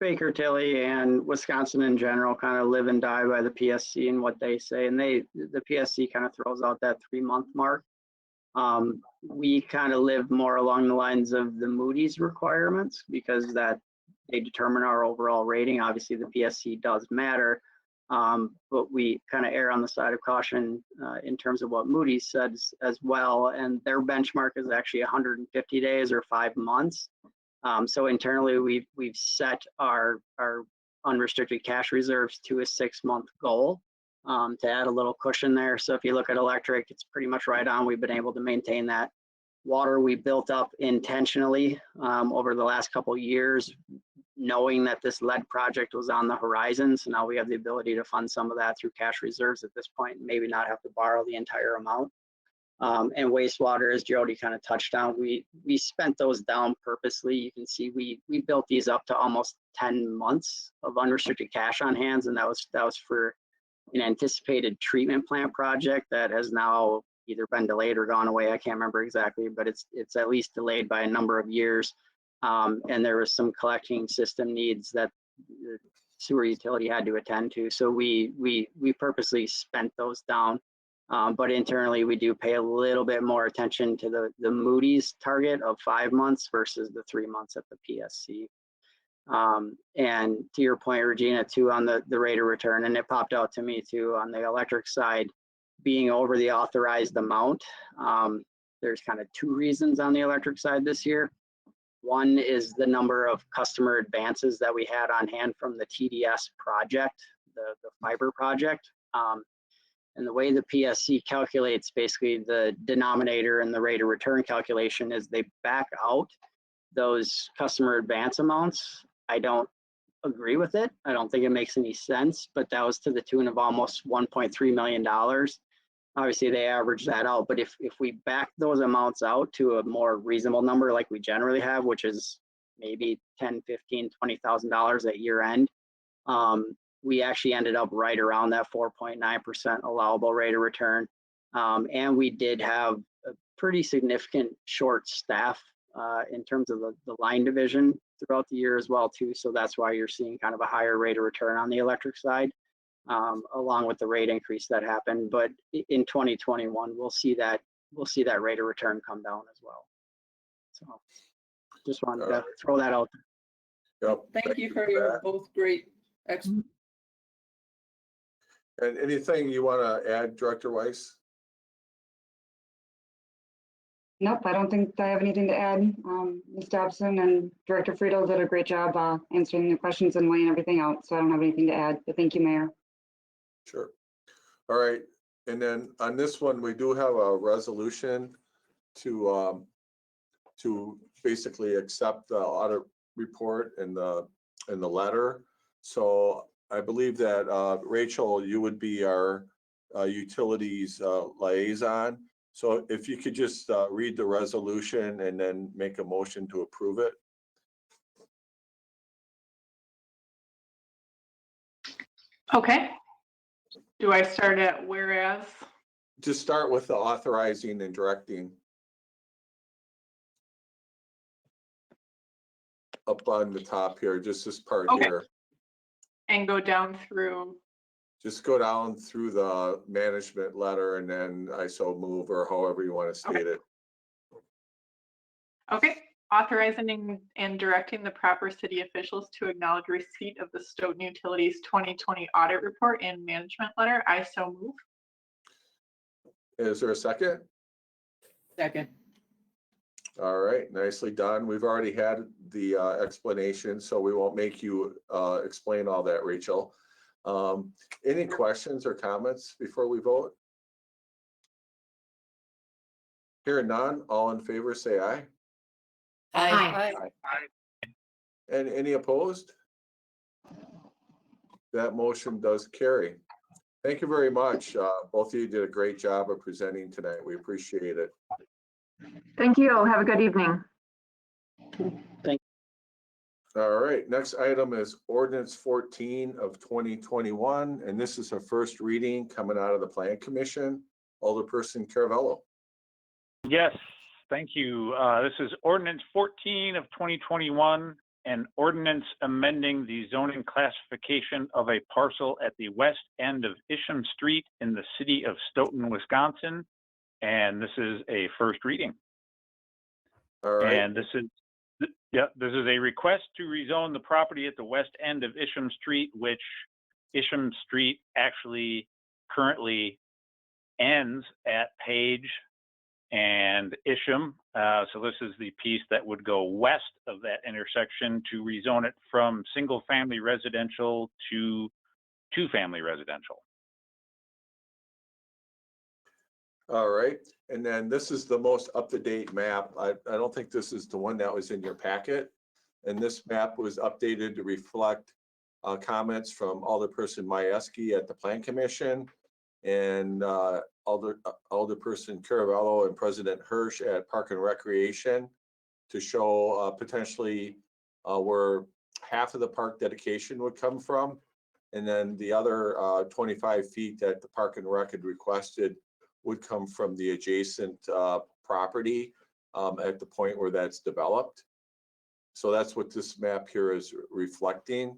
Baker Tilly and Wisconsin in general kind of live and die by the PSC and what they say, and the PSC kind of throws out that 3-month mark. We kind of live more along the lines of the Moody's requirements because that they determine our overall rating. Obviously, the PSC does matter, but we kind of err on the side of caution in terms of what Moody's says as well. And their benchmark is actually 150 days or 5 months. So internally, we've set our unrestricted cash reserves to a 6-month goal to add a little cushion there. So if you look at electric, it's pretty much right on. We've been able to maintain that. Water we built up intentionally over the last couple of years, knowing that this lead project was on the horizon. So now we have the ability to fund some of that through cash reserves at this point, and maybe not have to borrow the entire amount. And wastewater, as Jody kind of touched on, we spent those down purposely. You can see we built these up to almost 10 months of unrestricted cash on hands, and that was for an anticipated treatment plant project that has now either been delayed or gone away. I can't remember exactly, but it's at least delayed by a number of years. And there was some collecting system needs that the sewer utility had to attend to. So we purposely spent those down. But internally, we do pay a little bit more attention to the Moody's target of 5 months versus the 3 months at the PSC. And to your point, Regina, too, on the rate of return, and it popped out to me too on the electric side, being over the authorized amount. There's kind of 2 reasons on the electric side this year. One is the number of customer advances that we had on hand from the TDS project, the fiber project. And the way the PSC calculates basically the denominator and the rate of return calculation is they back out those customer advance amounts. I don't agree with it. I don't think it makes any sense, but that was to the tune of almost $1.3 million. Obviously, they average that out, but if we back those amounts out to a more reasonable number like we generally have, which is maybe $10,000, $15,000, $20,000 at year end, we actually ended up right around that 4.9% allowable rate of return. And we did have a pretty significant short staff in terms of the line division throughout the year as well too. So that's why you're seeing kind of a higher rate of return on the electric side, along with the rate increase that happened. But in 2021, we'll see that rate of return come down as well. So just wanted to throw that out there. Yep. Thank you for your both great explanations. And anything you want to add, Director Weiss? Nope, I don't think I have anything to add. Ms. Dobson and Director Friedel did a great job answering the questions and laying everything out, so I don't have anything to add, but thank you, Mayor. Sure. All right. And then on this one, we do have a resolution to basically accept the audit report and the letter. So I believe that Rachel, you would be our utilities liaison. So if you could just read the resolution and then make a motion to approve it. Okay. Do I start at whereas? Just start with the authorizing and directing. Up on the top here, just this part here. And go down through. Just go down through the management letter and then I so move, or however you want to state it. Okay. Authorizing and directing the proper city officials to acknowledge receipt of the Stoughton Utilities 2020 audit report and management letter. I so move. Is there a second? Second. All right, nicely done. We've already had the explanation, so we won't make you explain all that, Rachel. Any questions or comments before we vote? Hearing none, all in favor say aye. Aye. And any opposed? That motion does carry. Thank you very much. Both of you did a great job of presenting tonight. We appreciate it. Thank you. Have a good evening. All right, next item is ordinance 14 of 2021, and this is a first reading coming out of the Plan Commission. Alderperson Caravello. Yes, thank you. This is ordinance 14 of 2021, an ordinance amending the zoning classification of a parcel at the west end of Isham Street in the city of Stoughton, Wisconsin, And this is a first reading. All right. And this is a request to rezone the property at the west end of Isham Street, which Isham Street actually currently ends at Page and Isham. So this is the piece that would go west of that intersection to rezone it from single-family residential to two-family residential. All right, and then this is the most up-to-date map. I don't think this is the one that was in your packet. And this map was updated to reflect comments from Alderperson Majewski at the Plan Commission and Alderperson Caravello and President Hirsch at Park and Recreation to show potentially where half of the park dedication would come from. And then the other 25 feet that the Park and Rec had requested would come from the adjacent property at the point where that's developed. So that's what this map here is reflecting.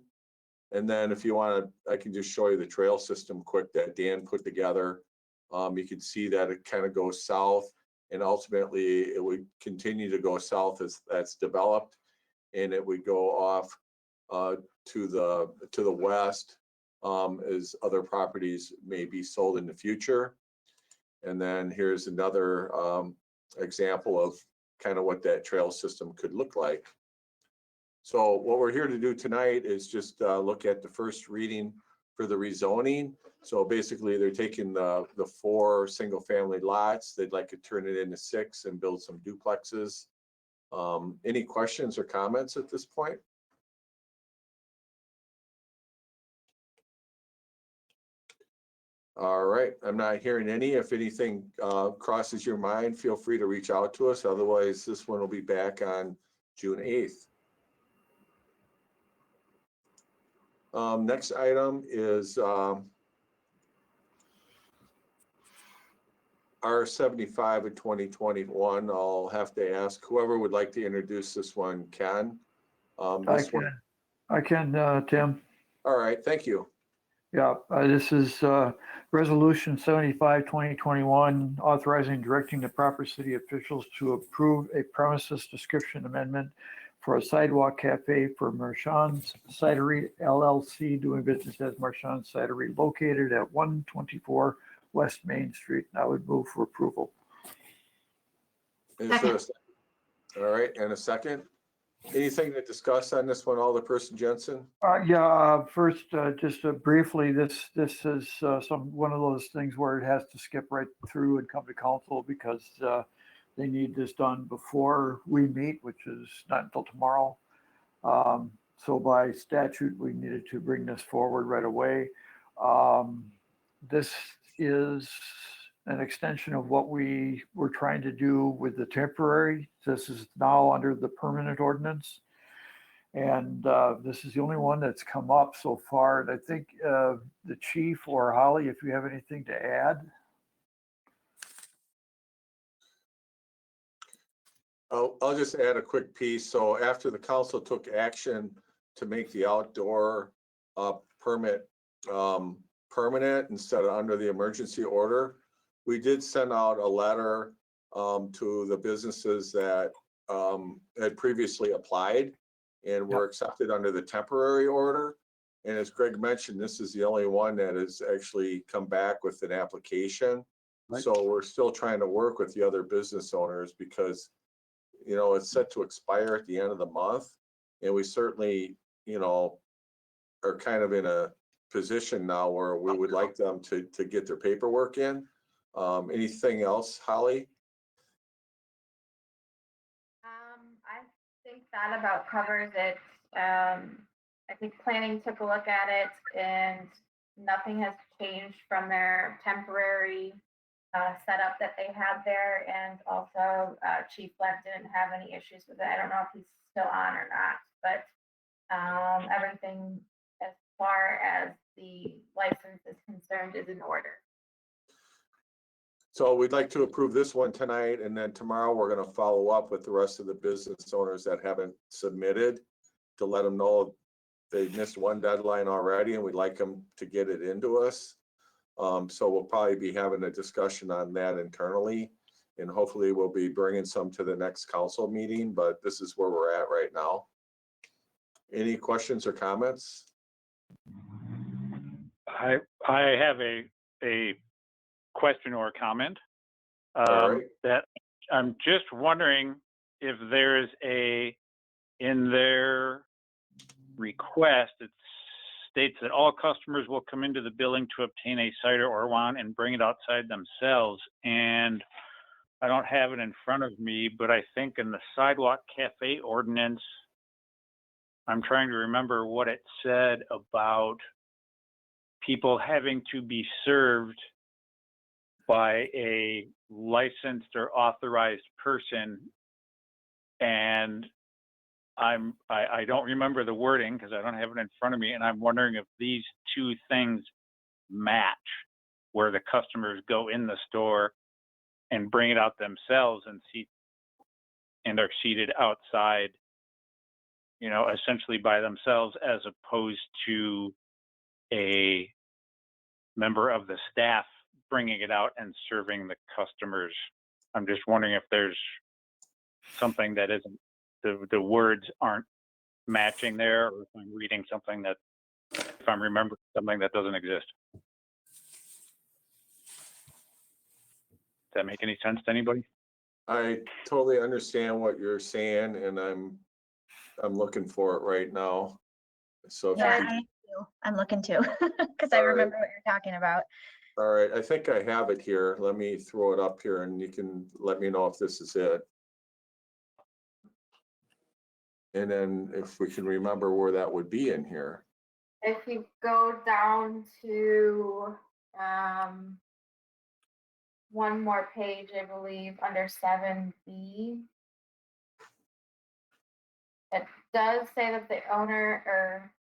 And then if you want to, I can just show you the trail system quick that Dan put together. You can see that it kind of goes south and ultimately it would continue to go south as that's developed. And it would go off to the west as other properties may be sold in the future. And then here's another example of kind of what that trail system could look like. So what we're here to do tonight is just look at the first reading for the rezoning. So basically they're taking the 4 single family lots. They'd like to turn it into 6 and build some duplexes. Any questions or comments at this point? All right, I'm not hearing any. If anything crosses your mind, feel free to reach out to us. Otherwise, this one will be back on June 8th. Next item is R75 of 2021. I'll have to ask whoever would like to introduce this one, Ken. I can, Tim. All right, thank you. Yeah, this is Resolution 75, 2021, authorizing and directing the proper city officials to approve a premises description amendment for a sidewalk cafe for Marchand's Cidery LLC, doing business as Marchand's Cidery, located at 124 West Main Street. I would move for approval. Is there a second? All right, and a second? Anything to discuss on this one, Alderperson Jensen? First, just briefly, this is one of those things where it has to skip right through and come to council because they need this done before we meet, which is not until tomorrow. So by statute, we needed to bring this forward right away. This is an extension of what we were trying to do with the temporary. This is now under the permanent ordinance. And this is the only one that's come up so far. And I think the chief or Holly, if you have anything to add. I'll just add a quick piece. So after the council took action to make the outdoor permit permanent instead of under the emergency order, we did send out a letter to the businesses that had previously applied and were accepted under the temporary order. And as Greg mentioned, this is the only one that has actually come back with an application. Right. So we're still trying to work with the other business owners because, you know, it's set to expire at the end of the month. And we certainly, you know, are kind of in a position now where we would like them to get their paperwork in. Anything else, Holly? I think that about covers it. I think planning took a look at it and nothing has changed from their temporary setup that they had there. And also Chief Lev didn't have any issues with it. I don't know if he's still on or not, but everything as far as the license is concerned is in order. So we'd like to approve this one tonight, and then tomorrow we're going to follow up with the rest of the business owners that haven't submitted to let them know they missed one deadline already, and we'd like them to get it into us. So we'll probably be having a discussion on that internally. And hopefully we'll be bringing some to the next council meeting, but this is where we're at right now. Any questions or comments? I have a question or a comment. All right. That I'm just wondering if there's in their request, it states that all customers will come into the building to obtain a cider or wine and bring it outside themselves. And I don't have it in front of me, but I think in the sidewalk cafe ordinance, I'm trying to remember what it said about people having to be served by a licensed or authorized person. And I don't remember the wording because I don't have it in front of me. And I'm wondering if these two things match, where the customers go in the store and bring it out themselves and are seated outside, you know, essentially by themselves, as opposed to a member of the staff bringing it out and serving the customers. I'm just wondering if there's something that isn't, the words aren't matching there, or if I'm reading something that, if I'm remembering something that doesn't exist. Does that make any sense to anybody? I totally understand what you're saying, and I'm looking for it right now. So if you Yeah, could- I do. I'm looking too, because I All right. remember what you're talking about. All right, I think I have it here. Let me throw it up here and you can let me know if this is it. And then if we can remember where that would be in here. If you go down to, one more page, I believe, under 7B. It does say that the owner or,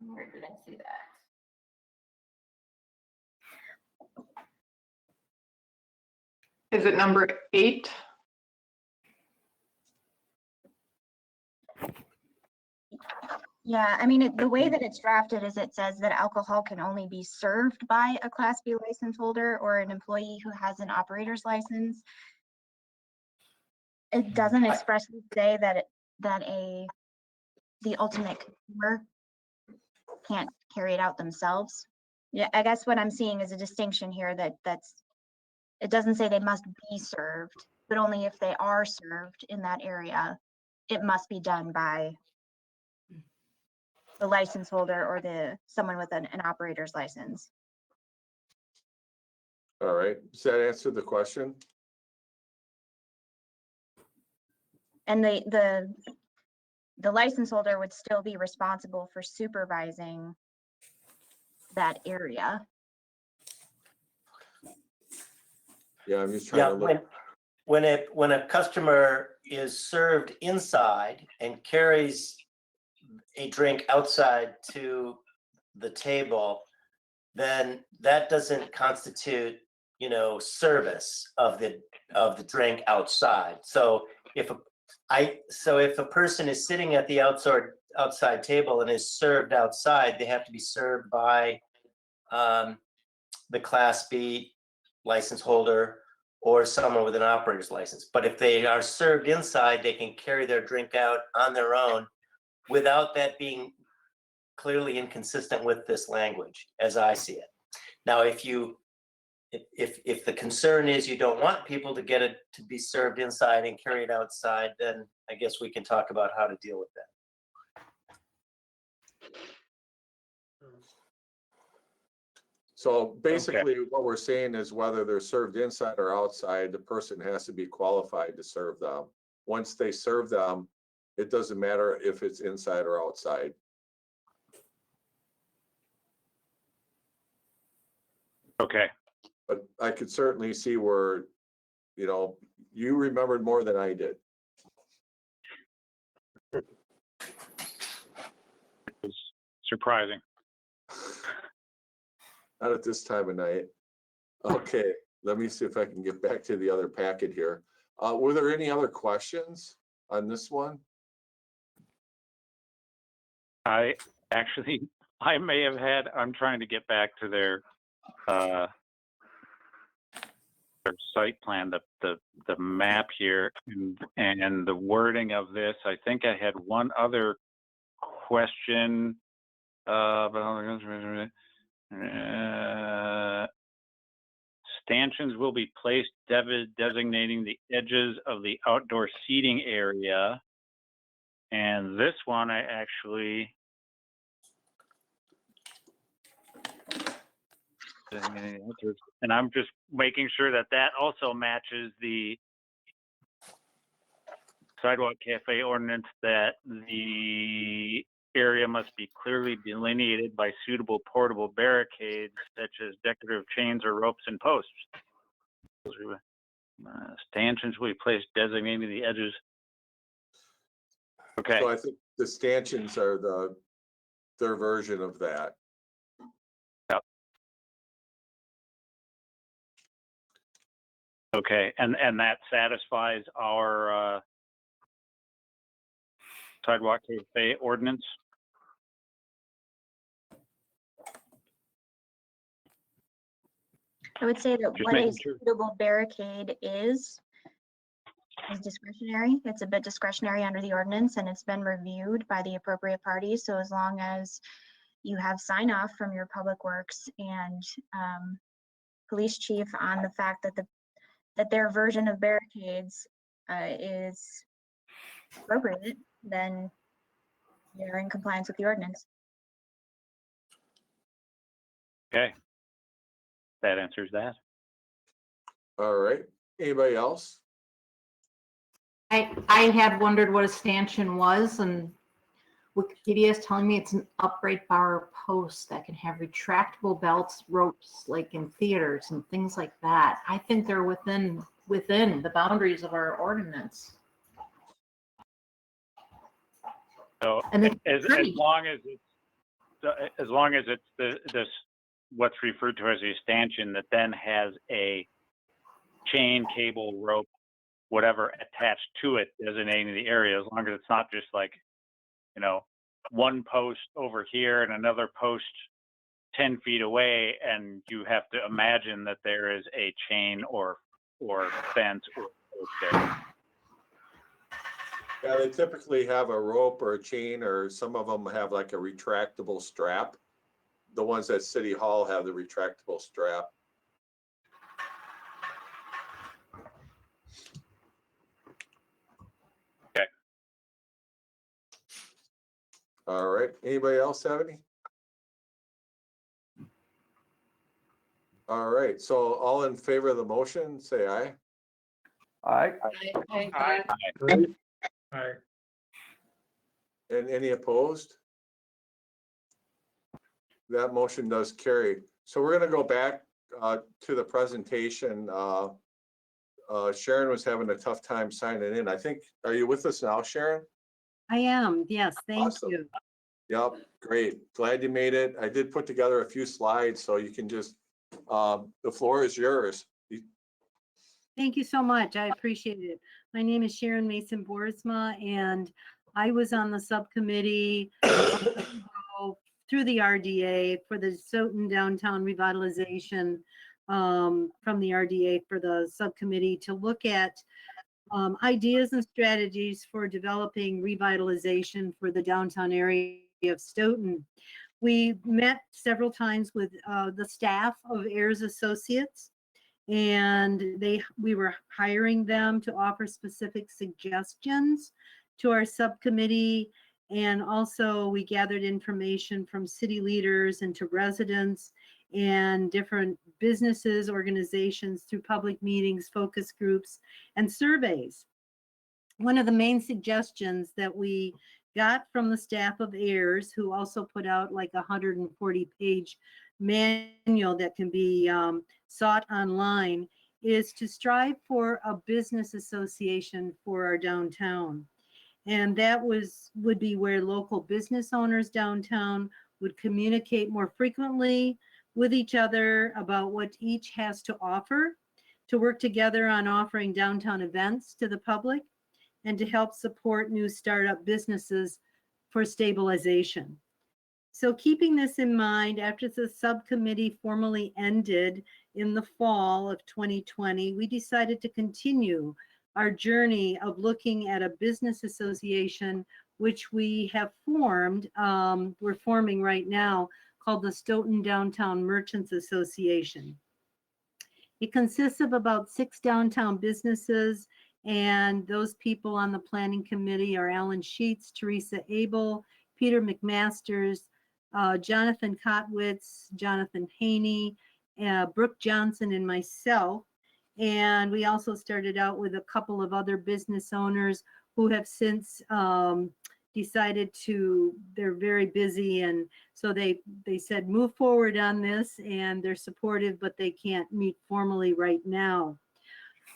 where did I see that? Is it number 8? Yeah, I mean, the way that it's drafted is it says that alcohol can only be served by a Class B license holder or an employee who has an operator's license. It doesn't expressly say that the ultimate consumer can't carry it out themselves. Yeah, I guess what I'm seeing is a distinction here it doesn't say they must be served, but only if they are served in that area, it must be done by the license holder or someone with an operator's license. All right, does that answer the question? And the license holder would still be responsible for supervising that area. Yeah, I'm just trying Yeah, to look. when a customer is served inside and carries a drink outside to the table, then that doesn't constitute, service of the drink outside. So if a person is sitting at the outside table and is served outside, they have to be served by the Class B license holder or someone with an operator's license. But if they are served inside, they can carry their drink out on their own without that being clearly inconsistent with this language, as I see it. Now, if the concern is you don't want people to get it to be served inside and carry it outside, then I guess we can talk about how to deal with that. So basically what we're saying is whether they're served inside or outside, the person has to be qualified to serve them. Once they serve them, it doesn't matter if it's inside or outside. Okay. But I could certainly see where, you remembered more than I did. It's surprising. Not at this time of night. Okay, let me see if I can get back to the other packet here. Were there any other questions on this one? I Actually, I may have had, I'm trying to get back to their site plan, the map here, and the wording of this. I think I had one other question. Stanchions will be placed designating the edges of the outdoor seating area. And this one I actually, and I'm just making sure that that also matches the sidewalk cafe ordinance, that the area must be clearly delineated by suitable portable barricades such as decorative chains or ropes and posts. Stanchions will be placed designating the edges. Okay. So I think the stanchions are their version of that. Yep. Okay, and that satisfies our sidewalk cafe ordinance? I would say that Just what a making sure. suitable barricade is discretionary. It's a bit discretionary under the ordinance, and it's been reviewed by the appropriate parties. So as long as you have sign off from your public works and police chief on the fact that that their version of barricades is appropriate, then you're in compliance with the ordinance. Okay. That answers that. All right. Anybody else? I had wondered what a stanchion was, and Wikipedia is telling me it's an upright bar post that can have retractable belts, ropes, like in theaters and things like that. I think they're within the boundaries of our ordinance. So And it's as pretty. long as it's this what's referred to as a stanchion that then has a chain, cable, rope, whatever attached to it designating the area, as long as it's not just like, you know, one post over here and another post 10 feet away, and you have to imagine that there is a chain or fence or post there. Yeah, they typically have a rope or a chain, or some of them have like a retractable strap. The ones at City Hall have the retractable strap. Okay. All right. Anybody else have any? All right. So all in favor of the motion, say aye. Aye. Aye. And any opposed? That motion does carry. So we're going to go back to the presentation. Sharon was having a tough time signing in. I think, are you with us now, Sharon? I am, yes, thank Awesome. you. Yep, great. Glad you made it. I did put together a few slides, so you can just, the floor is yours. Thank you so much. I appreciate it. My name is Sharon Mason Boersma, and I was on the subcommittee through the RDA for the Stoughton Downtown Revitalization from the RDA for the subcommittee to look at ideas and strategies for developing revitalization for the downtown area of Stoughton. We met several times with the staff of Ayers Associates, and we were hiring them to offer specific suggestions to our subcommittee. And also we gathered information from city leaders and to residents and different businesses, organizations through public meetings, focus groups, and surveys. One of the main suggestions that we got from the staff of Ayers, who also put out like a 140-page manual that can be sought online, is to strive for a business association for our downtown. And that would be where local business owners downtown would communicate more frequently with each other about what each has to offer, to work together on offering downtown events to the public, and to help support new startup businesses for stabilization. So keeping this in mind, after the subcommittee formally ended in the fall of 2020, we decided to continue our journey of looking at a business association, which we have formed, we're forming right now, called the Stoughton Downtown Merchants Association. It consists of about 6 downtown businesses, and those people on the planning committee are Alan Sheets, Teresa Abel, Peter McMasters, Jonathan Kotwitz, Jonathan Haney, Brooke Johnson, and myself. And we also started out with a couple of other business owners who have since decided they're very busy, and so they said move forward on this, and they're supportive, but they can't meet formally right now.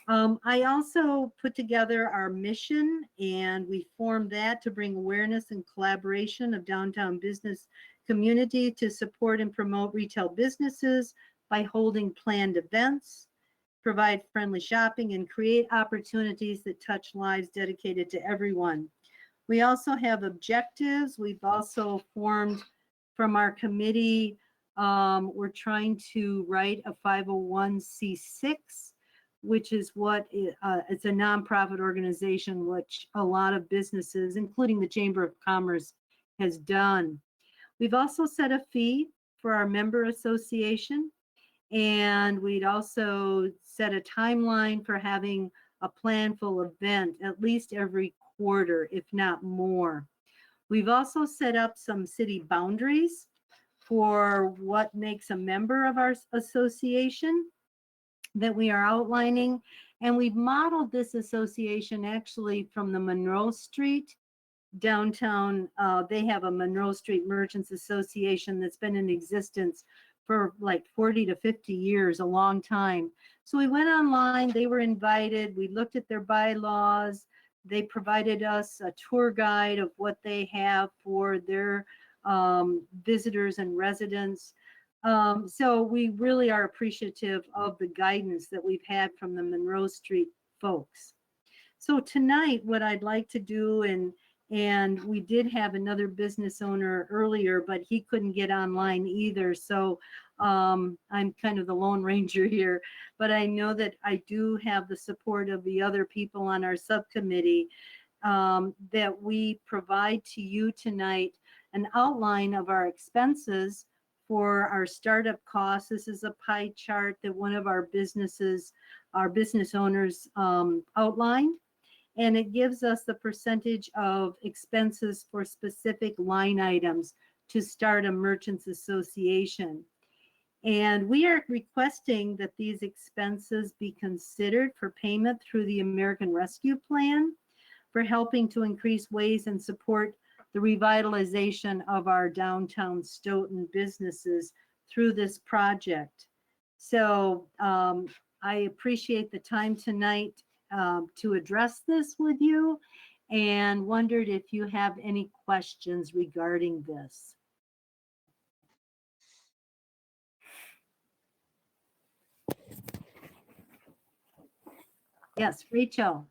I also put together our mission, and we formed that to bring awareness and collaboration of downtown business community to support and promote retail businesses by holding planned events, provide friendly shopping, and create opportunities that touch lives dedicated to everyone. We also have objectives. We've also formed from our committee, we're trying to write a 501c6, which is what it's a nonprofit organization, which a lot of businesses, including the Chamber of Commerce, has done. We've also set a fee for our member association, and we'd also set a timeline for having a planful event at least every quarter, if not more. We've also set up some city boundaries for what makes a member of our association that we are outlining. And we've modeled this association actually from the Monroe Street downtown. They have a Monroe Street Merchants Association that's been in existence for like 40 to 50 years, a long time. So we went online, they were invited, we looked at their bylaws, they provided us a tour guide of what they have for their visitors and residents. So we really are appreciative of the guidance that we've had from the Monroe Street folks. So tonight, what I'd like to do, and we did have another business owner earlier, but he couldn't get online either. So I'm kind of the Lone Ranger here, but I know that I do have the support of the other people on our subcommittee, that we provide to you tonight an outline of our expenses for our startup costs. This is a pie chart that one of our business owners outlined. And it gives us the percentage of expenses for specific line items to start a merchants association. And we are requesting that these expenses be considered for payment through the American Rescue Plan for helping to increase ways and support the revitalization of our downtown Stoughton businesses through this project. So I appreciate the time tonight to address this with you, and wondered if you have any questions regarding this. Yes, Rachel.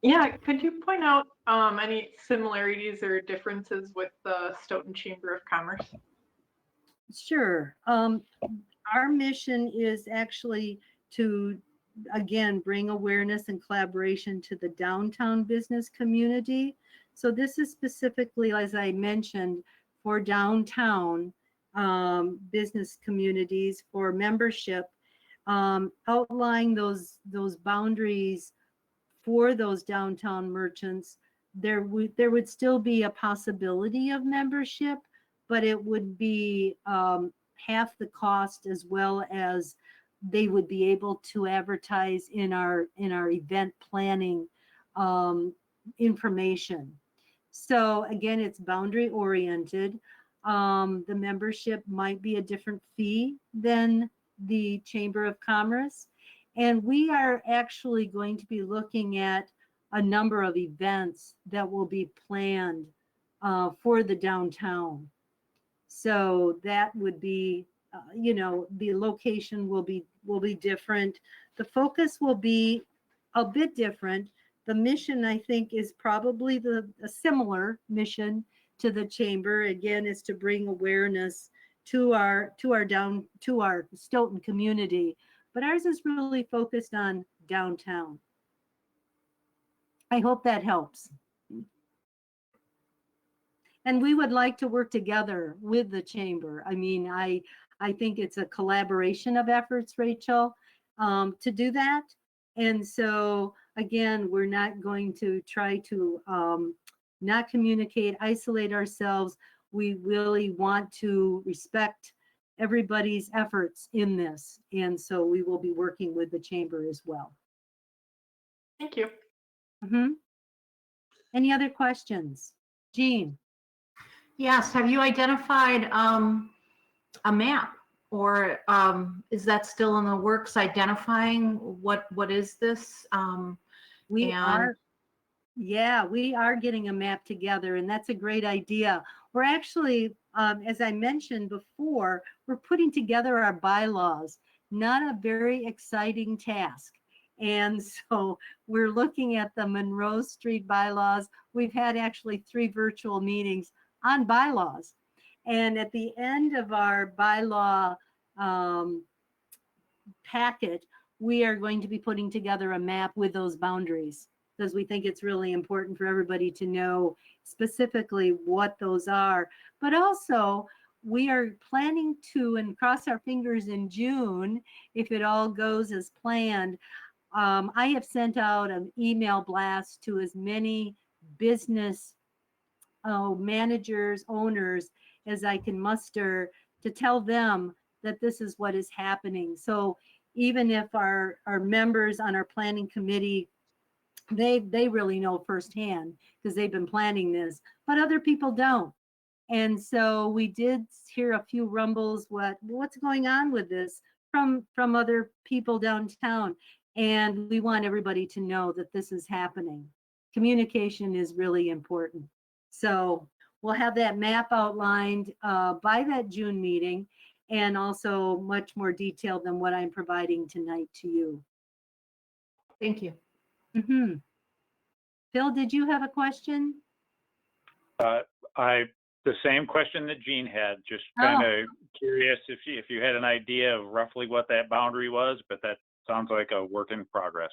Yeah, could you point out any similarities or differences with the Stoughton Chamber of Commerce? Sure. Our mission is actually to, again, bring awareness and collaboration to the downtown business community. So this is specifically, as I mentioned, for downtown business communities, for membership, outlining those boundaries for those downtown merchants. There would still be a possibility of membership, but it would be half the cost, as well as they would be able to advertise in our event planning information. So again, it's boundary oriented. The membership might be a different fee than the Chamber of Commerce. And we are actually going to be looking at a number of events that will be planned for the downtown. So that would be, the location will be different. The focus will be a bit different. The mission, I think, is probably a similar mission to the chamber, again, is to bring awareness to our Stoughton community. But ours is really focused on downtown. I hope that helps. And we would like to work together with the chamber. I mean, I think it's a collaboration of efforts, Rachel, to do that. And so, again, we're not going to try to not communicate, isolate ourselves. We really want to respect everybody's efforts in this. And so we will be working with the chamber as well. Thank you. Any other questions? Jean? Yes, have you identified a map? Or is that still in the works, identifying what is this? We are getting a map together, and that's a great idea. We're actually, as I mentioned before, we're putting together our bylaws, not a very exciting task. And so we're looking at the Monroe Street bylaws. We've had actually 3 virtual meetings on bylaws. And at the end of our bylaw packet, we are going to be putting together a map with those boundaries, because we think it's really important for everybody to know specifically what those are. But also, we are planning to, and cross our fingers in June, if it all goes as planned, I have sent out an email blast to as many business managers, owners as I can muster to tell them that this is what is happening. So even if our members on our planning committee, they really know firsthand because they've been planning this, but other people don't. And so we did hear a few rumbles, what's going on with this from other people downtown. And we want everybody to know that this is happening. Communication is really important. So we'll have that map outlined by that June meeting, and also much more detailed than what I'm providing tonight to you. Thank you. Phil, did you have a question? The same question that Jean had, just kind of curious if you had an idea of roughly what that boundary was, but that sounds like a work in progress.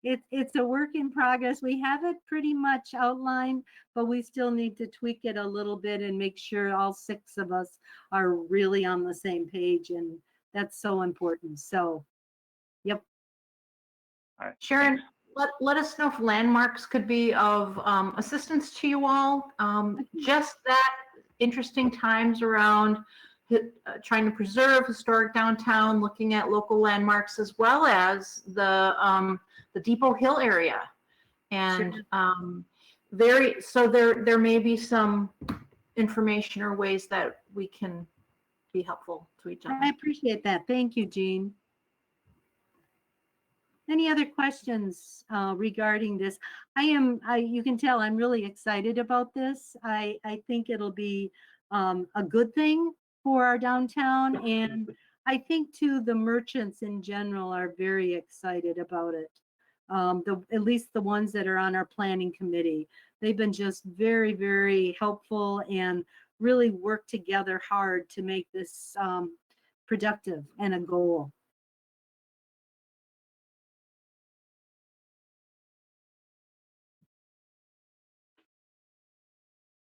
It's a work in progress. We have it pretty much outlined, but we still need to tweak it a little bit and make sure all 6 of us are really on the same page. And that's so important. So, yep. All right. Sharon, let us know if landmarks could be of assistance to you all. Just that interesting times around trying to preserve historic downtown, looking at local landmarks, as well as the Depot Hill area. And so there may be some information or ways that we can be helpful to each other. I appreciate that. Thank you, Jean. Any other questions regarding this? You can tell I'm really excited about this. I think it'll be a good thing for our downtown. And I think too, the merchants in general are very excited about it. At least the ones that are on our planning committee. They've been just very, very helpful and really work together hard to make this productive and a goal.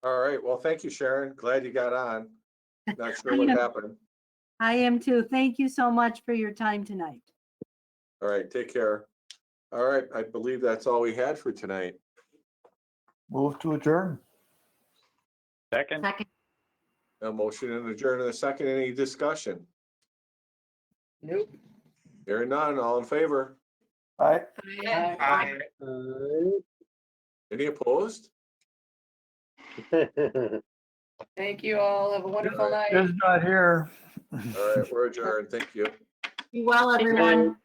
All right. Well, thank you, Sharon. Glad you got on. Not sure what happened. I am too. Thank you so much for your time tonight. All right. Take care. All right. I believe that's all we had for tonight. Move to adjourn. Second. A motion and adjourn in a second. Any discussion? Nope. Hearing none. All in favor? Aye. Any opposed? Thank you all. Have a wonderful night. Is not here. All right. We're adjourned. Thank you. Be well, everyone.